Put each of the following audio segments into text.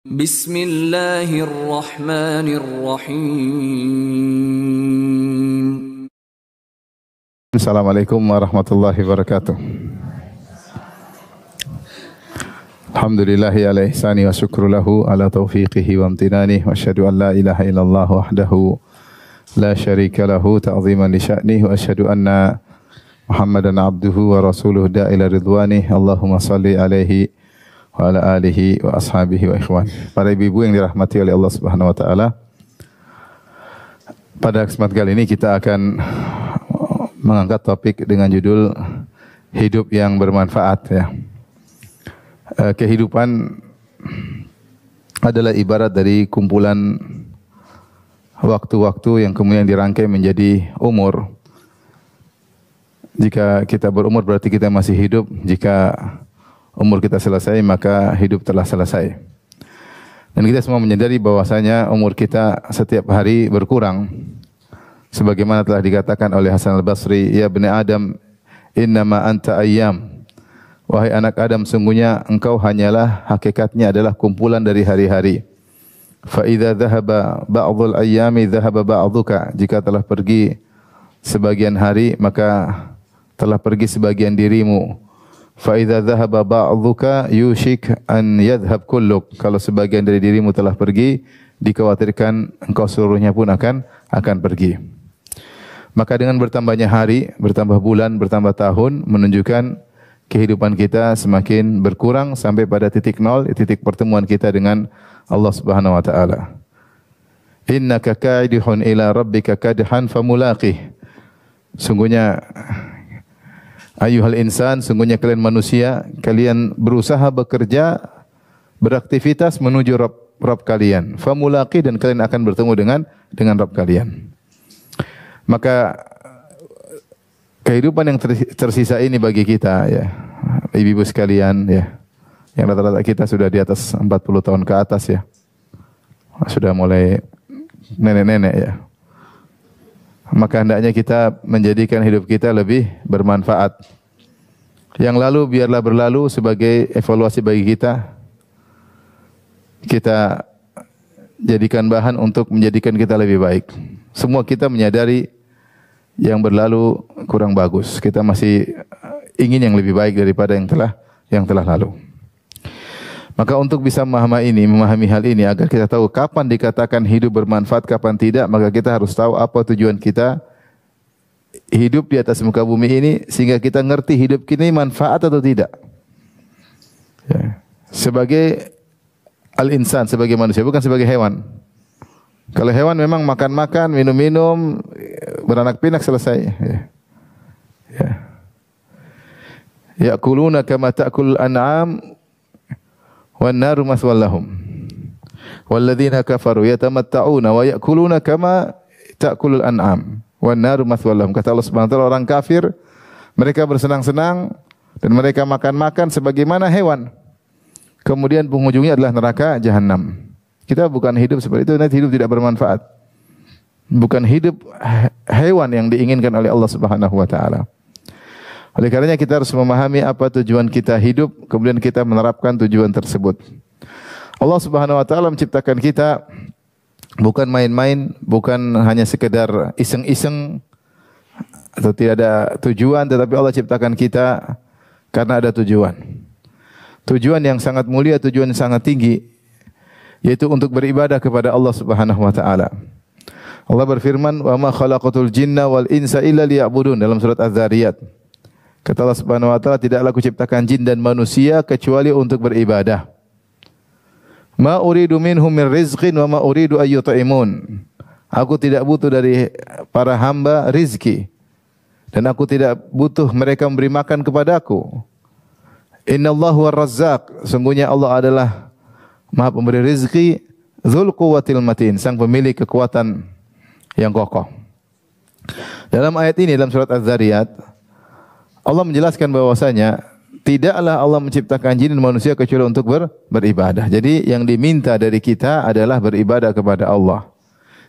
Bismillahirrahmanirrahim. Assalamualaikum warahmatullahi wabarakatuh. Alhamdulillahi ala ihsani wa syukru lahu ala taufiqihi wa amtinani wa asyhadu an la ilaha illallah wahdahu la syarika lahu ta'ziman li sya'nihi wa asyhadu anna Muhammadan abduhu wa rasuluhu da'ila ridwani. Allahumma salli alaihi wa ala alihi wa ashabihi wa ikhwan. Para ibu-ibu yang dirahmati oleh Allah Subhanahu wa taala, pada kesempatan kali ini kita akan mengangkat topik dengan judul hidup yang bermanfaat, ya. Kehidupan adalah ibarat dari kumpulan waktu-waktu yang kemudian dirangkai menjadi umur. Jika kita berumur berarti kita masih hidup. Jika umur kita selesai maka hidup telah selesai. Dan kita semua menyadari bahwasanya umur kita setiap hari berkurang. Sebagaimana telah dikatakan oleh Hasan al-Basri, "Ya bani Adam, innama anta ayyam." Wahai anak Adam, sungguhnya engkau hanyalah, hakikatnya adalah kumpulan dari hari-hari. Fa idza dhahaba ba'dhul ayyami dhahaba ba'dhuka. Jika telah pergi sebagian hari, maka telah pergi sebagian dirimu. Fa idza dhahaba ba'dhuka yushik an yadhhab kulluk. Kalau sebagian dari dirimu telah pergi, dikhawatirkan engkau seluruhnya pun akan pergi. Maka dengan bertambahnya hari, bertambah bulan, bertambah tahun, menunjukkan kehidupan kita semakin berkurang sampai pada titik nol, titik pertemuan kita dengan Allah Subhanahu wa taala. Innaka ka'idun ila rabbika kadhan famulaqih. Sungguhnya ayuhal insan, sungguhnya kalian manusia, kalian berusaha bekerja, beraktivitas menuju Rabb kalian. Famulaqih, dan kalian akan bertemu dengan Rabb kalian. Maka kehidupan yang tersisa ini bagi kita, ya, ibu-ibu sekalian, ya, yang rata-rata kita sudah di atas 40 tahun ke atas, ya, sudah mulai nenek-nenek, ya. Maka hendaknya kita menjadikan hidup kita lebih bermanfaat. Yang lalu biarlah berlalu sebagai evaluasi bagi kita. Kita jadikan bahan untuk menjadikan kita lebih baik. Semua kita menyadari yang berlalu kurang bagus. Kita masih ingin yang lebih baik daripada yang telah lalu. Maka untuk bisa memahami hal ini agar kita tahu kapan dikatakan hidup bermanfaat, kapan tidak, maka kita harus tahu apa tujuan kita hidup di atas muka bumi ini, sehingga kita ngerti hidup kita ini manfaat atau tidak. Ya. Sebagai al-insan, sebagai manusia, bukan sebagai hewan. Kalau hewan memang makan-makan, minum-minum, beranak pinak, selesai. Ya. Ya'kuluna kama ta'kulul an'am wan naru maswal lahum. Walladzina kafaru yatamatta'una wa ya'kuluna kama ta'kulul an'am wan naru maswal lahum. Kata Allah Subhanahu wa taala, orang kafir mereka bersenang-senang dan mereka makan-makan sebagaimana hewan. Kemudian penghujungnya adalah neraka jahanam. Kita bukan hidup seperti itu, nanti hidup tidak bermanfaat. Bukan hidup hewan yang diinginkan oleh Allah Subhanahu wa taala. Oleh karenanya kita harus memahami apa tujuan kita hidup, kemudian kita menerapkan tujuan tersebut. Allah Subhanahu wa taala menciptakan kita bukan main-main, bukan hanya sekedar iseng-iseng atau tidak ada tujuan, tetapi Allah ciptakan kita karena ada tujuan. Tujuan yang sangat mulia, tujuan yang sangat tinggi, yaitu untuk beribadah kepada Allah Subhanahu wa taala. Allah berfirman, "Wa ma khalaqatul jinna wal insa illa liya'budun," dalam surat Az-Zariyat. Kata Allah Subhanahu wa taala, tidaklah aku ciptakan jin dan manusia kecuali untuk beribadah. Ma uridu minhum min rizqin wa ma uridu ay yut'imun. Aku tidak butuh dari para hamba rizki, dan aku tidak butuh mereka memberi makan kepadaku. Innallahu war-razzaq, sungguhnya Allah adalah Maha pemberi rizki, Dzul Quwwatil Matin, sang pemilik kekuatan yang kokoh. Dalam ayat ini, dalam surat Az-Zariyat, Allah menjelaskan bahwasanya tidaklah Allah menciptakan jin dan manusia kecuali untuk beribadah. Jadi yang diminta dari kita adalah beribadah kepada Allah.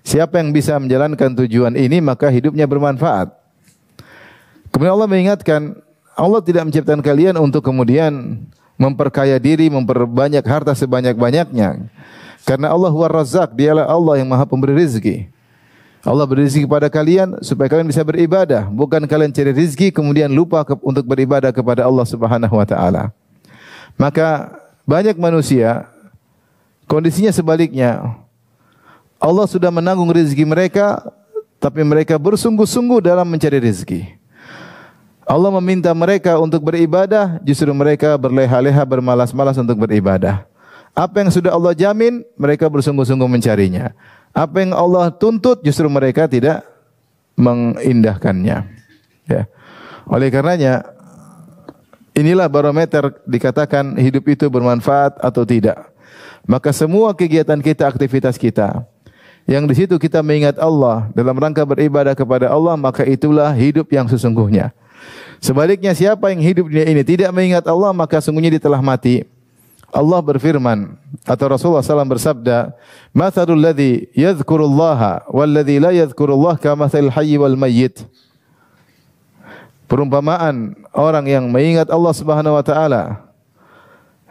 Siapa yang bisa menjalankan tujuan ini, maka hidupnya bermanfaat. Kemudian Allah mengingatkan, Allah tidak menciptakan kalian untuk kemudian memperkaya diri, memperbanyak harta sebanyak-banyaknya. Karena Allah War-Razzaq, dialah Allah yang Maha Pemberi rezeki. Allah beri rezeki kepada kalian supaya kalian bisa beribadah, bukan kalian cari rezeki kemudian lupa untuk beribadah kepada Allah Subhanahu wa taala. Maka banyak manusia kondisinya sebaliknya. Allah sudah menanggung rezeki mereka, tapi mereka bersungguh-sungguh dalam mencari rezeki. Allah meminta mereka untuk beribadah, justru mereka berleha-leha, bermalas-malas untuk beribadah. Apa yang sudah Allah jamin, mereka bersungguh-sungguh mencarinya. Apa yang Allah tuntut, justru mereka tidak mengindahkannya. Ya. Oleh karenanya, inilah barometer dikatakan hidup itu bermanfaat atau tidak. Maka semua kegiatan kita, aktivitas kita, yang di situ kita mengingat Allah dalam rangka beribadah kepada Allah, maka itulah hidup yang sesungguhnya. Sebaliknya, siapa yang hidup di dunia ini tidak mengingat Allah, maka sungguhnya dia telah mati. Allah berfirman atau Rasulullah SAW bersabda, "Mathalul ladzi yadhkurullaha wal ladzi la yadhkurullah kamathalil hayyi wal mayyit." Perumpamaan orang yang mengingat Allah Subhanahu wa taala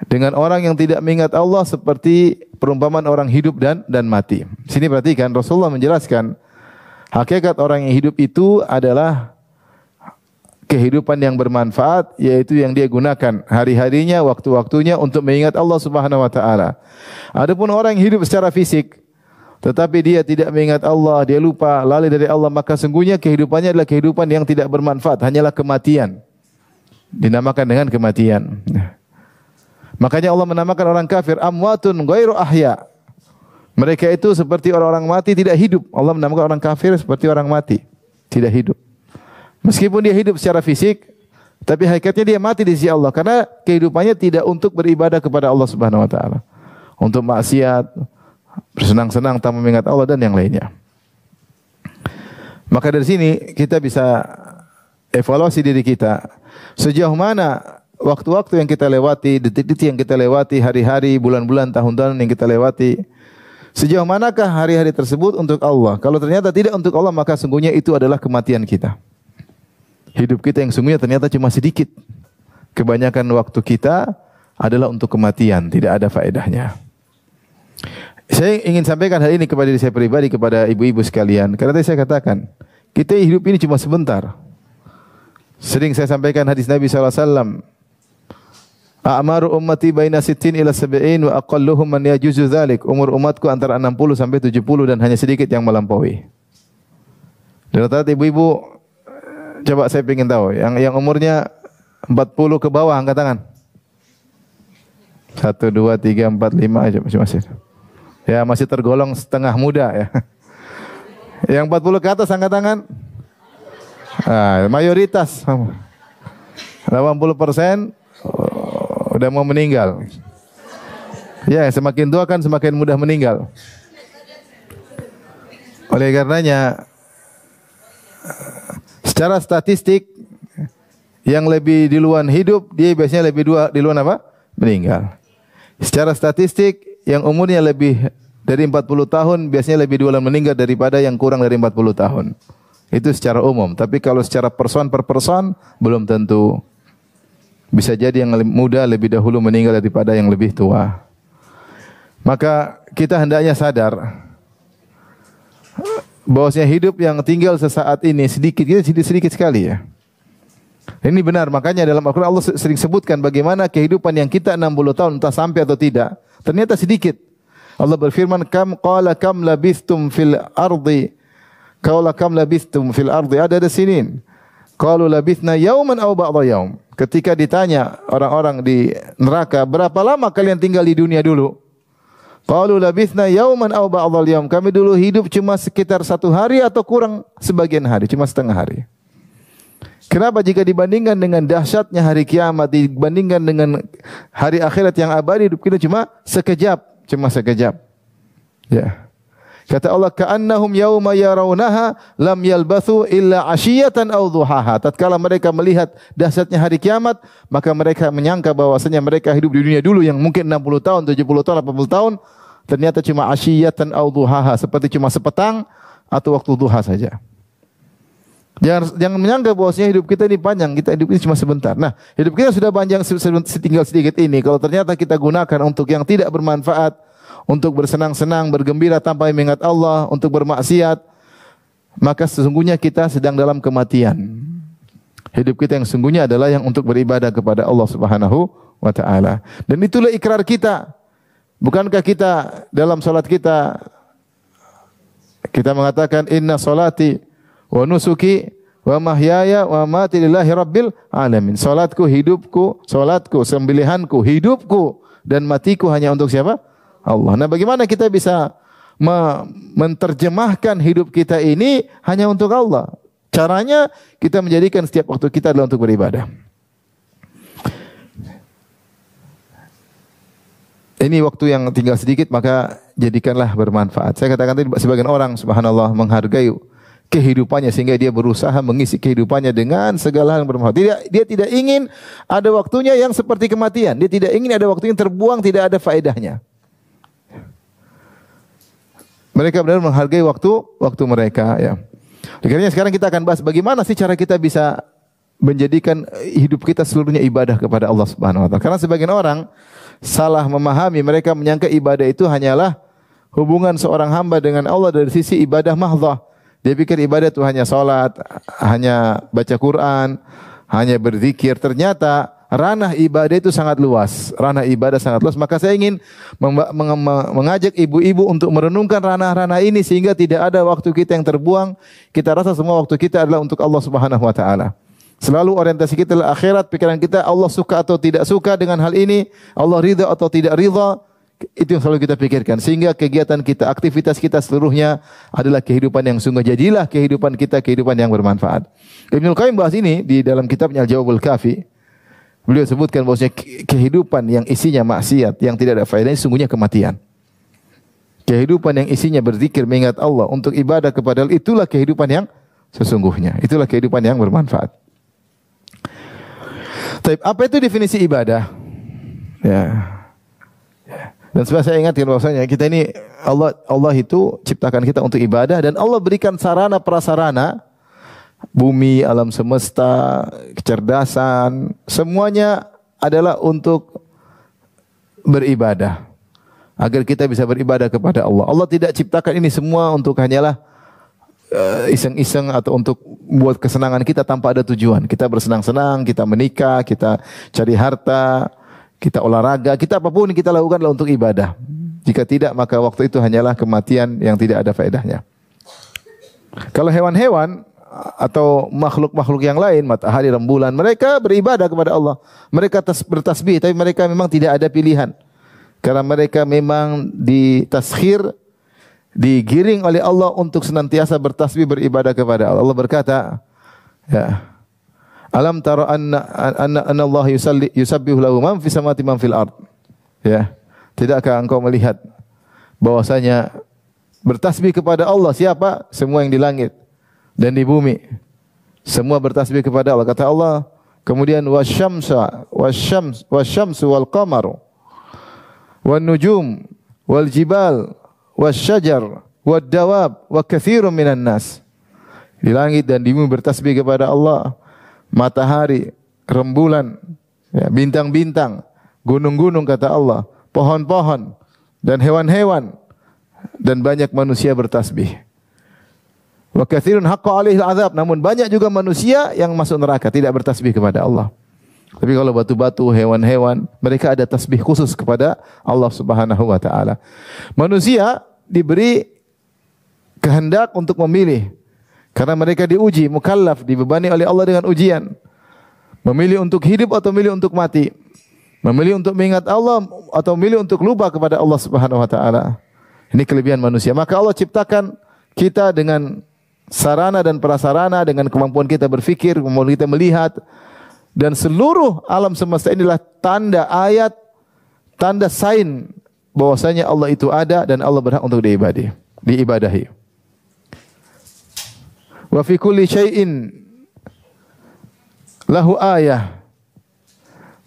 dengan orang yang tidak mengingat Allah seperti perumpamaan orang hidup dan mati. Sini perhatikan, Rasulullah menjelaskan hakikat orang yang hidup itu adalah kehidupan yang bermanfaat, yaitu yang dia gunakan hari-harinya, waktu-waktunya untuk mengingat Allah Subhanahu wa taala. Adapun orang yang hidup secara fisik tetapi dia tidak mengingat Allah, dia lupa, lalai dari Allah, maka sungguhnya kehidupannya adalah kehidupan yang tidak bermanfaat, hanyalah kematian. Dinamakan dengan kematian. Makanya Allah menamakan orang kafir amwatun ghairu ahya. Mereka itu seperti orang-orang mati, tidak hidup. Allah menamakan orang kafir seperti orang mati, tidak hidup. Meskipun dia hidup secara fisik, tapi hakikatnya dia mati di sisi Allah karena kehidupannya tidak untuk beribadah kepada Allah Subhanahu wa taala. Untuk maksiat, bersenang-senang tanpa mengingat Allah dan yang lainnya. Maka dari sini kita bisa evaluasi diri kita. Sejauh mana waktu-waktu yang kita lewati, detik-detik yang kita lewati, hari-hari, bulan-bulan, tahun-tahun yang kita lewati, sejauh manakah hari-hari tersebut untuk Allah? Kalau ternyata tidak untuk Allah, maka sungguhnya itu adalah kematian kita. Hidup kita yang sungguhnya ternyata cuma sedikit. Kebanyakan waktu kita adalah untuk kematian, tidak ada faedahnya. Saya ingin sampaikan hal ini kepada diri saya pribadi, kepada ibu-ibu sekalian. Karena tadi saya katakan, kita hidup ini cuma sebentar. Sering saya sampaikan hadis Nabi SAW. A'maru ummati baina sittin ila sab'in wa aqalluhum man yajuzu dzalik. Umur umatku antara 60 sampai 70 dan hanya sedikit yang melampaui. Dan rata-rata ibu-ibu, coba saya ingin tahu, yang umurnya 40 ke bawah angkat tangan. 1, 2, 3, 4, 5 aja masih. Ya, masih tergolong setengah muda ya. Yang 40 ke atas angkat tangan. Mayoritas 80% udah mau meninggal. Ya, semakin tua kan semakin mudah meninggal. Oleh karenanya, secara statistik yang lebih duluan hidup, dia biasanya lebih duluan apa? Meninggal. Secara statistik yang umurnya lebih dari 40 tahun biasanya lebih duluan meninggal daripada yang kurang dari 40 tahun. Itu secara umum. Tapi kalau secara person per person belum tentu. Bisa jadi yang muda lebih dahulu meninggal daripada yang lebih tua. Maka kita hendaknya sadar bahwasanya hidup yang tinggal sesaat ini sedikit sekali ya. Ini benar, makanya dalam Al-Quran Allah sering sebutkan bagaimana kehidupan yang kita 60 tahun entah sampai atau tidak, ternyata sedikit. Allah berfirman, kam labithtum fil ardi, kam labithtum fil ardi adada sinin. Qalu labithna yauman aw ba'dha yaum. Ketika ditanya orang-orang di neraka, berapa lama kalian tinggal di dunia dulu? Qalu labithna yauman aw ba'dha yaum. Kami dulu hidup cuma sekitar 1 hari atau kurang sebagian hari, cuma setengah hari. Kenapa jika dibandingkan dengan dahsyatnya hari kiamat, dibandingkan dengan hari akhirat yang abadi, hidup kita cuma sekejap. Ya. Kata Allah, ka'annahum yauma yarawnaha lam yalbathu illa 'ashiyatan aw dhuhaha. Tatkala mereka melihat dahsyatnya hari kiamat, maka mereka menyangka bahwasanya mereka hidup di dunia dulu yang mungkin 60 tahun, 70 tahun, 80 tahun, ternyata cuma 'ashiyatan aw dhuhaha, seperti cuma sepetang atau waktu duha saja. Jangan menyangka bahwasanya hidup kita ini panjang, kita hidup ini cuma sebentar. Nah, hidup kita sudah panjang tinggal sedikit ini. Kalau ternyata kita gunakan untuk yang tidak bermanfaat, untuk bersenang-senang, bergembira tanpa mengingat Allah, untuk bermaksiat, maka sesungguhnya kita sedang dalam kematian. Hidup kita yang sesungguhnya adalah yang untuk beribadah kepada Allah Subhanahu wa taala. Dan itulah ikrar kita. Bukankah kita dalam salat kita mengatakan inna salati wa nusuki wa mahyaya wa mamati lillahi rabbil alamin. Salatku, hidupku, salatku, sembelihanku, hidupku dan matiku hanya untuk siapa? Allah. Nah, bagaimana kita bisa menerjemahkan hidup kita ini hanya untuk Allah? Caranya kita menjadikan setiap waktu kita adalah untuk beribadah. Ini waktu yang tinggal sedikit, maka jadikanlah bermanfaat. Saya katakan tadi, sebagian orang subhanallah menghargai kehidupannya sehingga dia berusaha mengisi kehidupannya dengan segala hal yang bermanfaat. Dia tidak ingin ada waktunya yang seperti kematian. Dia tidak ingin ada waktu yang terbuang, tidak ada faedahnya. Mereka benar menghargai waktu mereka, ya. Akhirnya sekarang kita akan bahas bagaimana sih cara kita bisa menjadikan hidup kita seluruhnya ibadah kepada Allah Subhanahu wa taala. Karena sebagian orang salah memahami, mereka menyangka ibadah itu hanyalah hubungan seorang hamba dengan Allah dari sisi ibadah mahdhah. Dia pikir ibadah itu hanya salat, hanya baca Quran, hanya berzikir. Ternyata ranah ibadah itu sangat luas. Ranah ibadah sangat luas. Maka saya ingin mengajak ibu-ibu untuk merenungkan ranah-ranah ini sehingga tidak ada waktu kita yang terbuang. Kita rasa semua waktu kita adalah untuk Allah Subhanahu wa taala. Selalu orientasi kita adalah akhirat, pikiran kita Allah suka atau tidak suka dengan hal ini, Allah ridha atau tidak ridha. Itu yang selalu kita pikirkan sehingga kegiatan kita, aktivitas kita seluruhnya adalah kehidupan yang sungguh. Jadilah kehidupan kita kehidupan yang bermanfaat. Ibnu Qayyim bahas ini di dalam kitabnya Al-Jawabul Kafi. Beliau sebutkan bahwasanya kehidupan yang isinya maksiat, yang tidak ada faedahnya, sungguhnya kematian. Kehidupan yang isinya berzikir, mengingat Allah untuk ibadah kepada Allah, itulah kehidupan yang sesungguhnya. Itulah kehidupan yang bermanfaat. Tapi apa itu definisi ibadah? Ya. Dan sebenarnya saya ingatkan bahwasanya kita ini Allah itu ciptakan kita untuk ibadah dan Allah berikan sarana prasarana, bumi, alam semesta, kecerdasan, semuanya adalah untuk beribadah. Agar kita bisa beribadah kepada Allah. Allah tidak ciptakan ini semua untuk hanyalah iseng-iseng atau untuk buat kesenangan kita tanpa ada tujuan. Kita bersenang-senang, kita menikah, kita cari harta, kita olahraga, kita apapun kita lakukan adalah untuk ibadah. Jika tidak, maka waktu itu hanyalah kematian yang tidak ada faedahnya. Kalau hewan-hewan atau makhluk-makhluk yang lain, matahari, rembulan, mereka beribadah kepada Allah. Mereka bertasbih, tapi mereka memang tidak ada pilihan. Karena mereka memang ditaskhir, digiring oleh Allah untuk senantiasa bertasbih, beribadah kepada Allah. Allah berkata, ya, alam tara anna Allah yusabbihu lahu man fis samawati man fil ard. Ya, tidakkah engkau melihat bahwasanya bertasbih kepada Allah siapa? Semua yang di langit dan di bumi. Semua bertasbih kepada Allah. Kata Allah, kemudian wasyamsu wal qamaru wan nujum wal jibal wasyajar wad dawab wa katsirun minan nas. Di langit dan di bumi bertasbih kepada Allah. Matahari, rembulan, ya, bintang-bintang, gunung-gunung kata Allah, pohon-pohon dan hewan-hewan dan banyak manusia bertasbih. Wa katsirun haqqa 'alaihi al-'adzab, namun banyak juga manusia yang masuk neraka tidak bertasbih kepada Allah. Tapi kalau batu-batu, hewan-hewan, mereka ada tasbih khusus kepada Allah Subhanahu wa taala. Manusia diberi kehendak untuk memilih. Karena mereka diuji, mukallaf, dibebani oleh Allah dengan ujian. Memilih untuk hidup atau memilih untuk mati. Memilih untuk mengingat Allah atau memilih untuk lupa kepada Allah Subhanahu wa taala. Ini kelebihan manusia. Maka Allah ciptakan kita dengan sarana dan prasarana, dengan kemampuan kita berfikir, kemampuan kita melihat, dan seluruh alam semesta inilah tanda ayat, tanda sign bahwasanya Allah itu ada dan Allah berhak untuk diibadahi. Wa fi kulli syai'in lahu ayah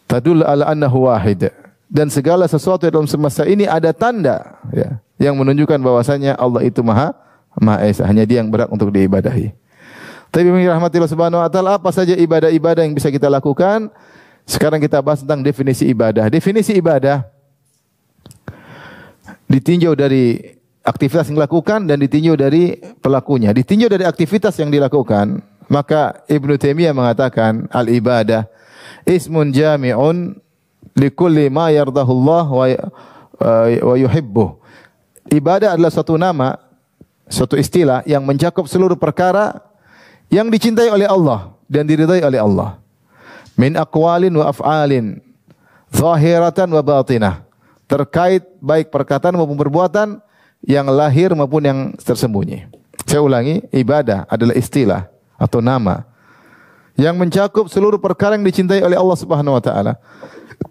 tadul ala annahu wahid. Dan segala sesuatu dalam semesta ini ada tanda, ya, yang menunjukkan bahwasanya Allah itu Maha Esa, hanya Dia yang berhak untuk diibadahi. Tapi rahmati Allah Subhanahu wa taala, apa saja ibadah-ibadah yang bisa kita lakukan? Sekarang kita bahas tentang definisi ibadah. Definisi ibadah ditinjau dari aktivitas yang dilakukan dan ditinjau dari pelakunya. Ditinjau dari aktivitas yang dilakukan, maka Ibnu Taimiyah mengatakan al-ibadah ismun jami'un likulli ma yardahullah wa yuhibbuh. Ibadah adalah suatu nama, suatu istilah yang mencakup seluruh perkara yang dicintai oleh Allah dan diridai oleh Allah. Min aqwalin wa af'alin, zahiratan wa batinah. Terkait baik perkataan maupun perbuatan yang lahir maupun yang tersembunyi. Saya ulangi, ibadah adalah istilah atau nama yang mencakup seluruh perkara yang dicintai oleh Allah Subhanahu wa taala.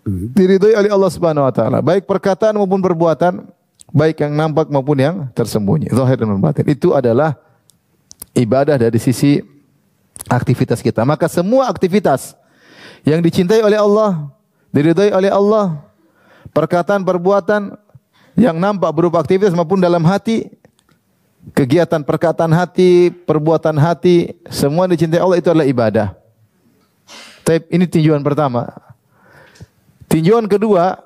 Diridai oleh Allah Subhanahu wa taala, baik perkataan maupun perbuatan, baik yang nampak maupun yang tersembunyi, zahir dan batin. Itu adalah ibadah dari sisi aktivitas kita. Maka semua aktivitas yang dicintai oleh Allah, diridai oleh Allah, perkataan, perbuatan yang nampak berupa aktivitas maupun dalam hati, kegiatan perkataan hati, perbuatan hati, semua dicintai Allah, itu adalah ibadah. Tapi ini tinjauan pertama. Tinjauan kedua,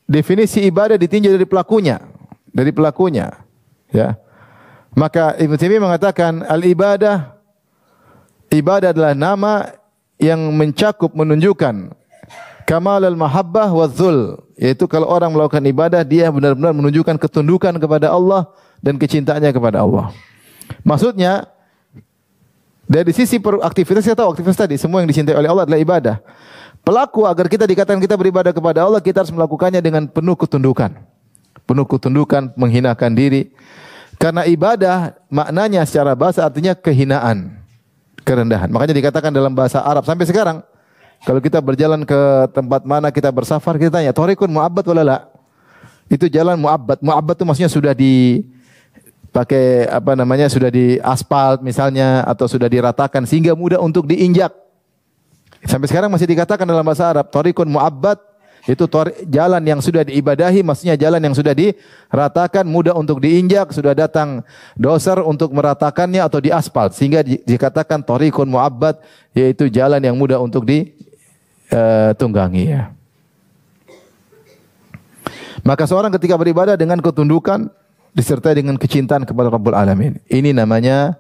definisi ibadah ditinjau dari pelakunya, ya. Maka Ibnu Taimiyah mengatakan al-ibadah, ibadah adalah nama yang mencakup, menunjukkan kamal al-mahabbah wa dzul, yaitu kalau orang melakukan ibadah dia benar-benar menunjukkan ketundukan kepada Allah dan kecintaannya kepada Allah. Maksudnya dari sisi aktivitas, kita tahu aktivitas tadi semua yang dicintai oleh Allah adalah ibadah. Pelaku, agar kita dikatakan kita beribadah kepada Allah, kita harus melakukannya dengan penuh ketundukan. Penuh ketundukan, menghinakan diri. Karena ibadah maknanya secara bahasa artinya kehinaan, kerendahan. Makanya dikatakan dalam bahasa Arab sampai sekarang, kalau kita berjalan ke tempat mana kita bersafar, kita tanya, thariqun mu'abbad wala la? Itu jalan mu'abbad. Mu'abbad itu maksudnya sudah dipakai sudah di aspal misalnya, atau sudah diratakan sehingga mudah untuk diinjak. Sampai sekarang masih dikatakan dalam bahasa Arab, thariqun mu'abbad, itu jalan yang sudah diibadahi, maksudnya jalan yang sudah diratakan, mudah untuk diinjak, sudah datang doser untuk meratakannya atau diaspal, sehingga dikatakan thariqun mu'abbad, yaitu jalan yang mudah untuk ditunggangi, ya. Maka seorang ketika beribadah dengan ketundukan disertai dengan kecintaan kepada Rabbul Alamin, ini namanya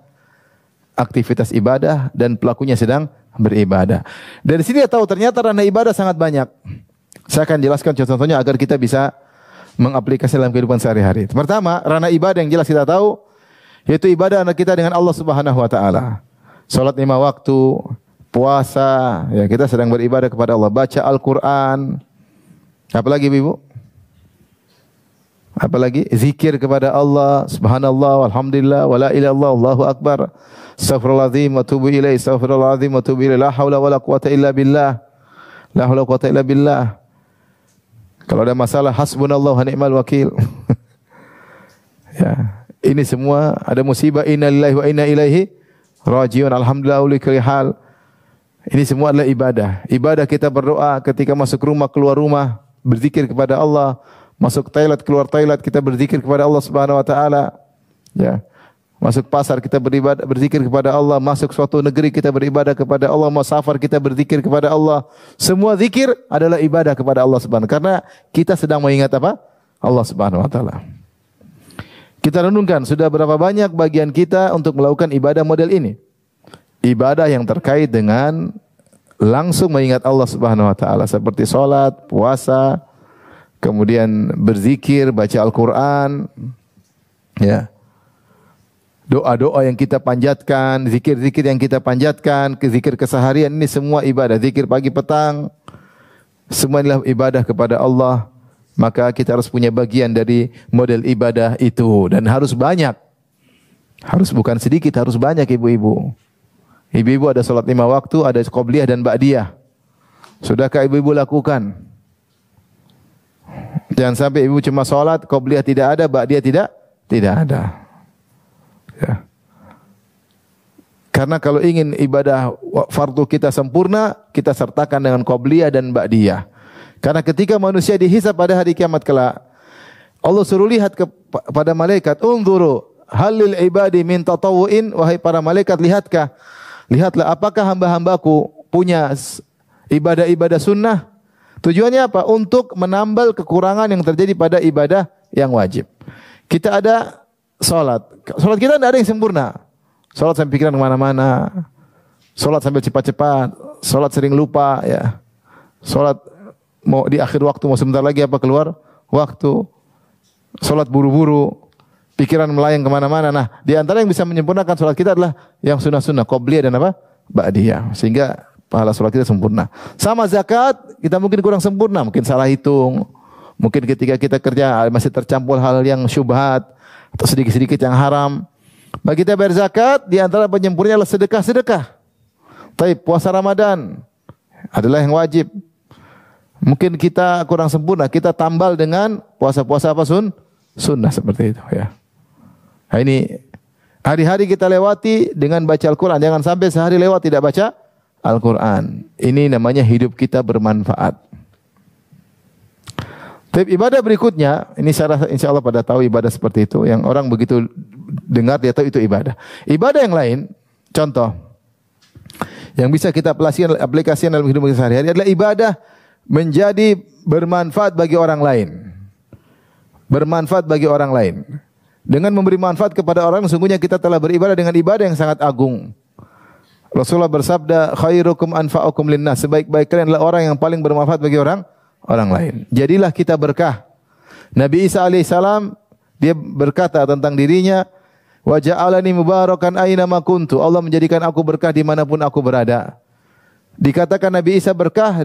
aktivitas ibadah dan pelakunya sedang beribadah. Dari sini kita tahu ternyata ranah ibadah sangat banyak. Saya akan jelaskan contoh-contohnya agar kita bisa mengaplikasikan dalam kehidupan sehari-hari. Pertama, ranah ibadah yang jelas kita tahu, yaitu ibadah kita dengan Allah Subhanahu wa taala. Salat 5 waktu, puasa, ya kita sedang beribadah kepada Allah, baca Al-Qur'an. Apalagi Ibu? Apalagi zikir kepada Allah, subhanallah, walhamdulillah, wala ilaha illallah, Allahu akbar, astaghfirullahaladzim wa atubu ilaih, astaghfirullahaladzim wa atubu ilaih, la haula wala quwata illa billah. La haula wala quwata illa billah. Kalau ada masalah, hasbunallahu wa ni'mal wakil. Ya, ini semua ada musibah, inna lillahi wa inna ilaihi rajiun, alhamdulillah uli kulli hal. Ini semua adalah ibadah. Ibadah kita berdoa ketika masuk rumah, keluar rumah, berzikir kepada Allah. Masuk toilet, keluar toilet, kita berzikir kepada Allah Subhanahu wa taala. Ya. Masuk pasar kita beribadah, berzikir kepada Allah. Masuk suatu negeri kita beribadah kepada Allah. Mau safar kita berzikir kepada Allah. Semua zikir adalah ibadah kepada Allah Subhanahu. Karena kita sedang mengingat apa? Allah Subhanahu wa taala. Kita renungkan sudah berapa banyak bagian kita untuk melakukan ibadah model ini. Ibadah yang terkait dengan langsung mengingat Allah Subhanahu wa taala, seperti salat, puasa, kemudian berzikir, baca Al-Qur'an, ya. Doa-doa yang kita panjatkan, zikir-zikir yang kita panjatkan, zikir keseharian, ini semua ibadah. Zikir pagi petang, semua inilah ibadah kepada Allah. Maka kita harus punya bagian dari model ibadah itu. Dan harus banyak. Harus bukan sedikit, harus banyak ibu-ibu. Ibu-ibu ada salat 5 waktu, ada qobliyah dan ba'diyah. Sudahkah ibu-ibu lakukan? Jangan sampai ibu cuma salat, qobliyah tidak ada, ba'diyah tidak ada. Ya. Karena kalau ingin ibadah fardu kita sempurna, kita sertakan dengan qobliyah dan ba'diyah. Karena ketika manusia dihisab pada hari kiamat kelak, Allah suruh lihat kepada malaikat, "Unzuru hal lil ibadi min tatawwu'in," wahai para malaikat, lihatkah Lihatlah apakah hamba-hambaku punya ibadah-ibadah sunnah. Tujuannya apa? Untuk menambal kekurangan yang terjadi pada ibadah yang wajib. Kita ada salat. Salat kita tidak ada yang sempurna. Salat sampai pikiran kemana-mana. Salat sambil cepat-cepat. Salat sering lupa, ya. Salat mau di akhir waktu, mau sebentar lagi apa keluar waktu. Salat buru-buru. Pikiran melayang kemana-mana. Nah, di antara yang bisa menyempurnakan salat kita adalah yang sunnah-sunnah, qobliyah dan apa? Ba'diyah. Sehingga pahala salat kita sempurna. Sama zakat, kita mungkin kurang sempurna, mungkin salah hitung. Mungkin ketika kita kerja masih tercampur hal yang syubhat atau sedikit-sedikit yang haram. Bagi kita bayar zakat, di antara penyempurnanya adalah sedekah-sedekah. Tapi puasa Ramadan adalah yang wajib. Mungkin kita kurang sempurna, kita tambal dengan puasa-puasa apa sunnah seperti itu, ya. Nah, ini hari-hari kita lewati dengan baca Al-Quran. Jangan sampai sehari lewat tidak baca Al-Quran. Ini namanya hidup kita bermanfaat. Tapi ibadah berikutnya, ini insya Allah pada tahu ibadah seperti itu. Yang orang begitu dengar dia tahu itu ibadah. Ibadah yang lain, contoh, yang bisa kita aplikasikan dalam hidup kita sehari-hari adalah ibadah menjadi bermanfaat bagi orang lain. Bermanfaat bagi orang lain. Dengan memberi manfaat kepada orang, sungguhnya kita telah beribadah dengan ibadah yang sangat agung. Rasulullah bersabda, khairukum anfa'ukum linnas. Sebaik-baik kalian adalah orang yang paling bermanfaat bagi orang lain. Jadilah kita berkah. Nabi Isa alaihissalam dia berkata tentang dirinya, wa ja'alani mubarakan aina ma kuntu. Allah menjadikan aku berkah dimanapun aku berada. Dikatakan Nabi Isa berkah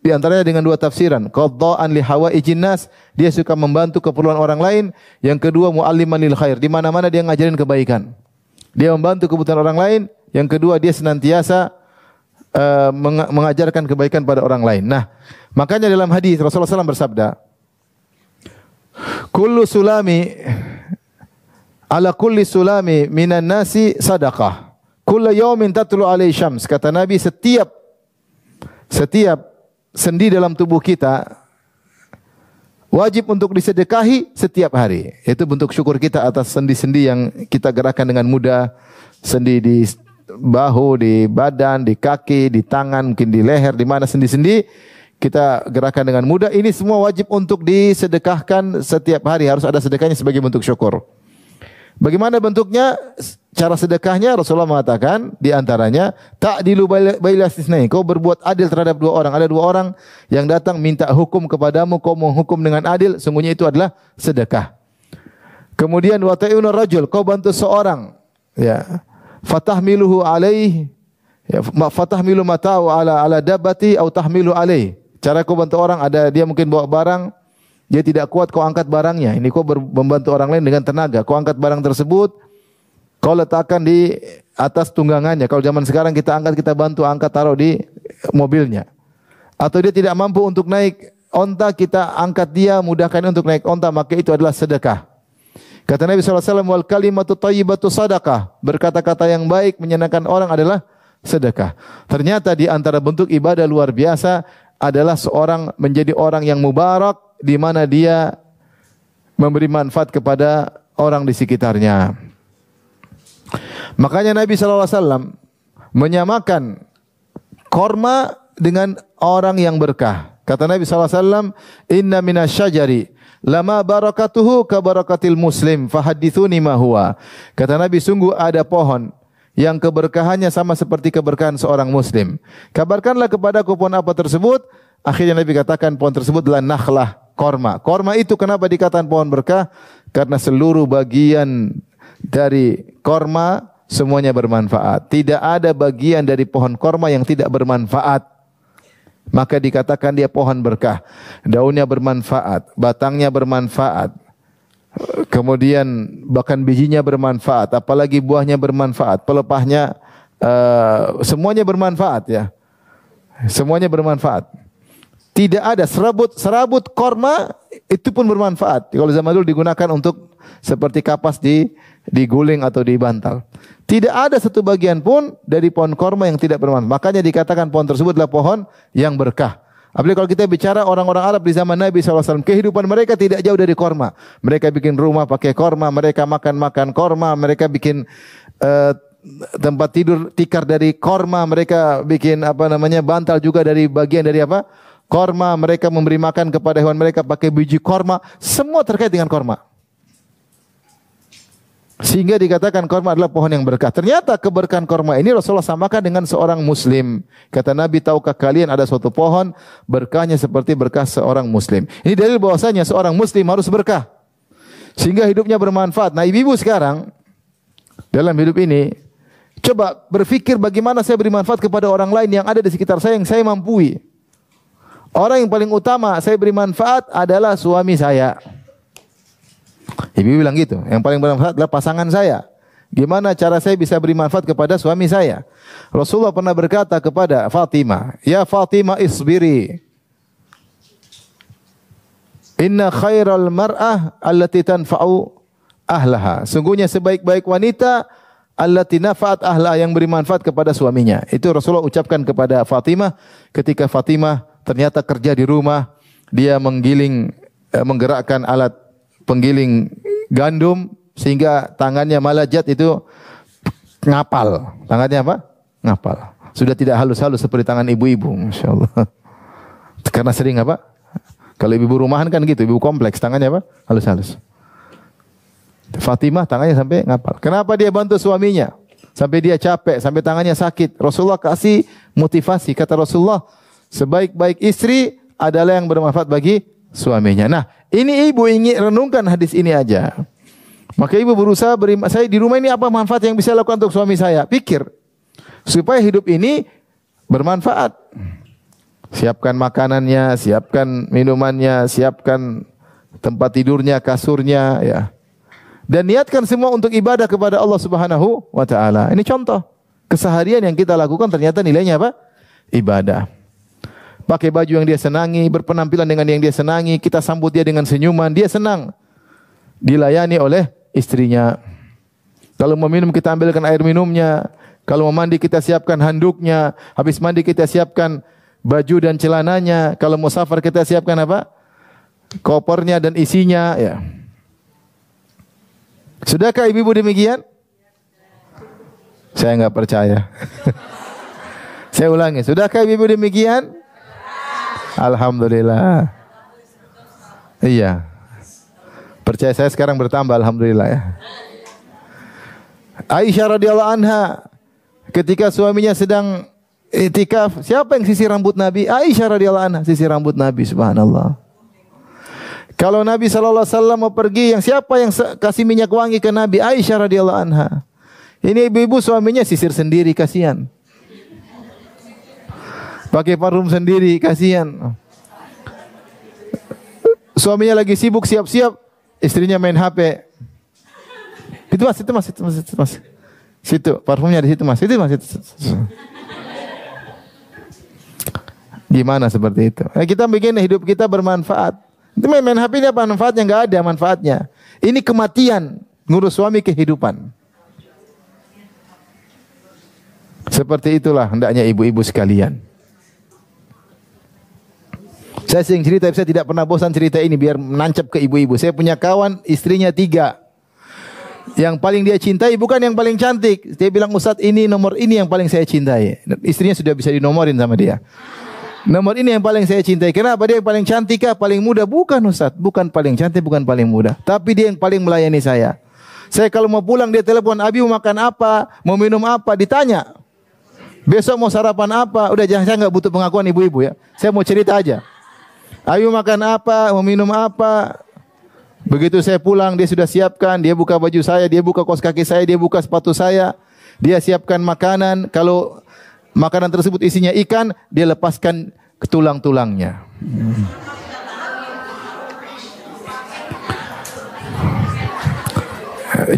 di antaranya dengan dua tafsiran. Qadda'an li hawaijin nas, dia suka membantu keperluan orang lain. Yang kedua mualliman lil khair, di mana-mana dia ngajarin kebaikan. Dia membantu kebutuhan orang lain. Yang kedua dia senantiasa mengajarkan kebaikan pada orang lain. Nah, makanya dalam hadis Rasulullah SAW bersabda, kullu sulami ala kulli sulami minan nasi sadaqah. Kullu yawmin tatlu alaihi syams. Kata Nabi, setiap sendi dalam tubuh kita wajib untuk disedekahi setiap hari. Itu bentuk syukur kita atas sendi-sendi yang kita gerakkan dengan mudah. Sendi di bahu, di badan, di kaki, di tangan, mungkin di leher, di mana sendi-sendi kita gerakan dengan mudah. Ini semua wajib untuk disedekahkan setiap hari. Harus ada sedekahnya sebagai bentuk syukur. Bagaimana bentuknya? Cara sedekahnya Rasulullah mengatakan di antaranya ta'dilu baila isnain. Kau berbuat adil terhadap dua orang. Ada dua orang yang datang minta hukum kepadamu, kau menghukum dengan adil, sungguhnya itu adalah sedekah. Kemudian wa ta'inu rajul, kau bantu seorang, ya. Fatahmiluhu alaih, ya, fatahmilu mata'u ala dabbati au tahmilu alaih. Cara kau bantu orang, ada dia mungkin bawa barang, dia tidak kuat, kau angkat barangnya. Ini kau membantu orang lain dengan tenaga. Kau angkat barang tersebut, kau letakkan di atas tunggangannya. Kalau zaman sekarang kita angkat, kita bantu angkat, taruh di mobilnya. Atau dia tidak mampu untuk naik onta, kita angkat dia, mudahkan untuk naik onta, maka itu adalah sedekah. Kata Nabi SAW, wal kalimatu thayyibatu sadaqah. Berkata-kata yang baik menyenangkan orang adalah sedekah. Ternyata di antara bentuk ibadah luar biasa adalah seorang menjadi orang yang mubarak, di mana dia memberi manfaat kepada orang di sekitarnya. Makanya Nabi SAW menyamakan korma dengan orang yang berkah. Kata Nabi SAW, inna minasyajari lama barakatuhu ka barakatil muslim fahadithuni ma huwa. Kata Nabi, sungguh ada pohon yang keberkahannya sama seperti keberkahan seorang muslim. Kabarkanlah kepadaku pohon apa tersebut. Akhirnya Nabi katakan pohon tersebut adalah nakhlah, korma. Korma itu kenapa dikatakan pohon berkah? Karena seluruh bagian dari korma semuanya bermanfaat. Tidak ada bagian dari pohon korma yang tidak bermanfaat. Maka dikatakan dia pohon berkah. Daunnya bermanfaat, batangnya bermanfaat, kemudian bahkan bijinya bermanfaat, apalagi buahnya bermanfaat, pelepahnya semuanya bermanfaat, ya. Semuanya bermanfaat. Tidak ada serabut korma itu pun bermanfaat. Kalau zaman dulu digunakan untuk seperti kapas diguling atau dibantal. Tidak ada satu bagian pun dari pohon korma yang tidak bermanfaat. Makanya dikatakan pohon tersebut adalah pohon yang berkah. Apalagi kalau kita bicara orang-orang Arab di zaman Nabi SAW, kehidupan mereka tidak jauh dari korma. Mereka bikin rumah pakai korma, mereka makan korma, mereka bikin tempat tidur tikar dari korma, mereka bikin bantal juga dari bagian dari korma, mereka memberi makan kepada hewan mereka pakai biji korma, semua terkait dengan korma. Sehingga dikatakan korma adalah pohon yang berkah. Ternyata keberkahan korma ini Rasulullah samakan dengan seorang muslim. Kata Nabi, tahukah kalian ada suatu pohon berkahnya seperti berkah seorang muslim. Ini dalil bahwasanya seorang muslim harus berkah, sehingga hidupnya bermanfaat. Nah, ibu-ibu sekarang dalam hidup ini, coba berpikir bagaimana saya beri manfaat kepada orang lain yang ada di sekitar saya, yang saya mampu. Orang yang paling utama saya beri manfaat adalah suami saya. Ibu bilang gitu, yang paling bermanfaat adalah pasangan saya. Gimana cara saya bisa beri manfaat kepada suami saya? Rasulullah pernah berkata kepada Fatimah, "Ya Fatimah, isbiri. Inna khairal mar'ah allati tanfa'u ahlaha." Sungguhnya sebaik-baik wanita allati nafa'at ahlaha, yang beri manfaat kepada suaminya. Itu Rasulullah ucapkan kepada Fatimah ketika Fatimah ternyata kerja di rumah, dia menggerakkan alat penggiling gandum sehingga tangannya malajat, itu ngapal. Tangannya apa? Ngapal. Sudah tidak halus-halus seperti tangan ibu-ibu, masyaallah. Karena sering kalau ibu rumahan kan gitu, ibu kompleks, tangannya halus-halus. Fatimah tangannya sampai ngapal. Kenapa dia bantu suaminya? Sampai dia capek, sampai tangannya sakit. Rasulullah kasih motivasi. Kata Rasulullah, sebaik-baik istri adalah yang bermanfaat bagi suaminya. Nah, ini ibu ingin renungkan hadis ini aja. Maka ibu berusaha saya di rumah ini apa manfaat yang bisa lakukan untuk suami saya? Pikir. Supaya hidup ini bermanfaat. Siapkan makanannya, siapkan minumannya, siapkan tempat tidurnya, kasurnya, ya. Dan niatkan semua untuk ibadah kepada Allah Subhanahu wa taala. Ini contoh keseharian yang kita lakukan ternyata nilainya ibadah. Pakai baju yang dia senangi, berpenampilan dengan yang dia senangi, kita sambut dia dengan senyuman, dia senang. Dilayani oleh istrinya. Kalau mau minum kita ambilkan air minumnya, kalau mau mandi kita siapkan handuknya, habis mandi kita siapkan baju dan celananya, kalau mau safar kita siapkan kopernya dan isinya, ya. Sudahkah ibu-ibu demikian? Saya enggak percaya. Saya ulangi, sudahkah ibu-ibu demikian? Alhamdulillah. Iya. Percaya saya sekarang bertambah, alhamdulillah, ya. Aisyah radhiyallahu anha ketika suaminya sedang itikaf, siapa yang sisir rambut Nabi? Aisyah radhiyallahu anha sisir rambut Nabi, subhanallah. Kalau Nabi sallallahu alaihi wasallam mau pergi, yang siapa yang kasih minyak wangi ke Nabi? Aisyah radhiyallahu anha. Ini ibu-ibu suaminya sisir sendiri, kasihan. Pakai parfum sendiri, kasihan. Suaminya lagi sibuk siap-siap, istrinya main HP. Itu mas. Situ, parfumnya di situ mas. Itu mas. Gimana seperti itu? Kita bikin hidup kita bermanfaat. Itu main HP ini apa manfaatnya? Enggak ada manfaatnya. Ini kematian, ngurus suami kehidupan. Seperti itulah hendaknya ibu-ibu sekalian. Saya sering cerita, saya tidak pernah bosan cerita ini biar menancap ke ibu-ibu. Saya punya kawan, istrinya 3. Yang paling dia cintai bukan yang paling cantik. Dia bilang, Ustaz, ini nomor ini yang paling saya cintai. Istrinya sudah bisa dinomorin sama dia. Nomor ini yang paling saya cintai. Kenapa? Dia yang paling cantik kah? Paling muda? Bukan, Ustaz. Bukan paling cantik, bukan paling muda. Tapi dia yang paling melayani saya. Saya kalau mau pulang, dia telepon, Abi mau makan apa? Mau minum apa? Ditanya. Besok mau sarapan apa? Udah, jangan, saya nggak butuh pengakuan ibu-ibu, ya. Saya mau cerita aja. Ayo makan apa, mau minum apa. Begitu saya pulang, dia sudah siapkan. Dia buka baju saya, dia buka kaos kaki saya, dia buka sepatu saya. Dia siapkan makanan. Kalau makanan tersebut isinya ikan, dia lepaskan tulang-tulangnya.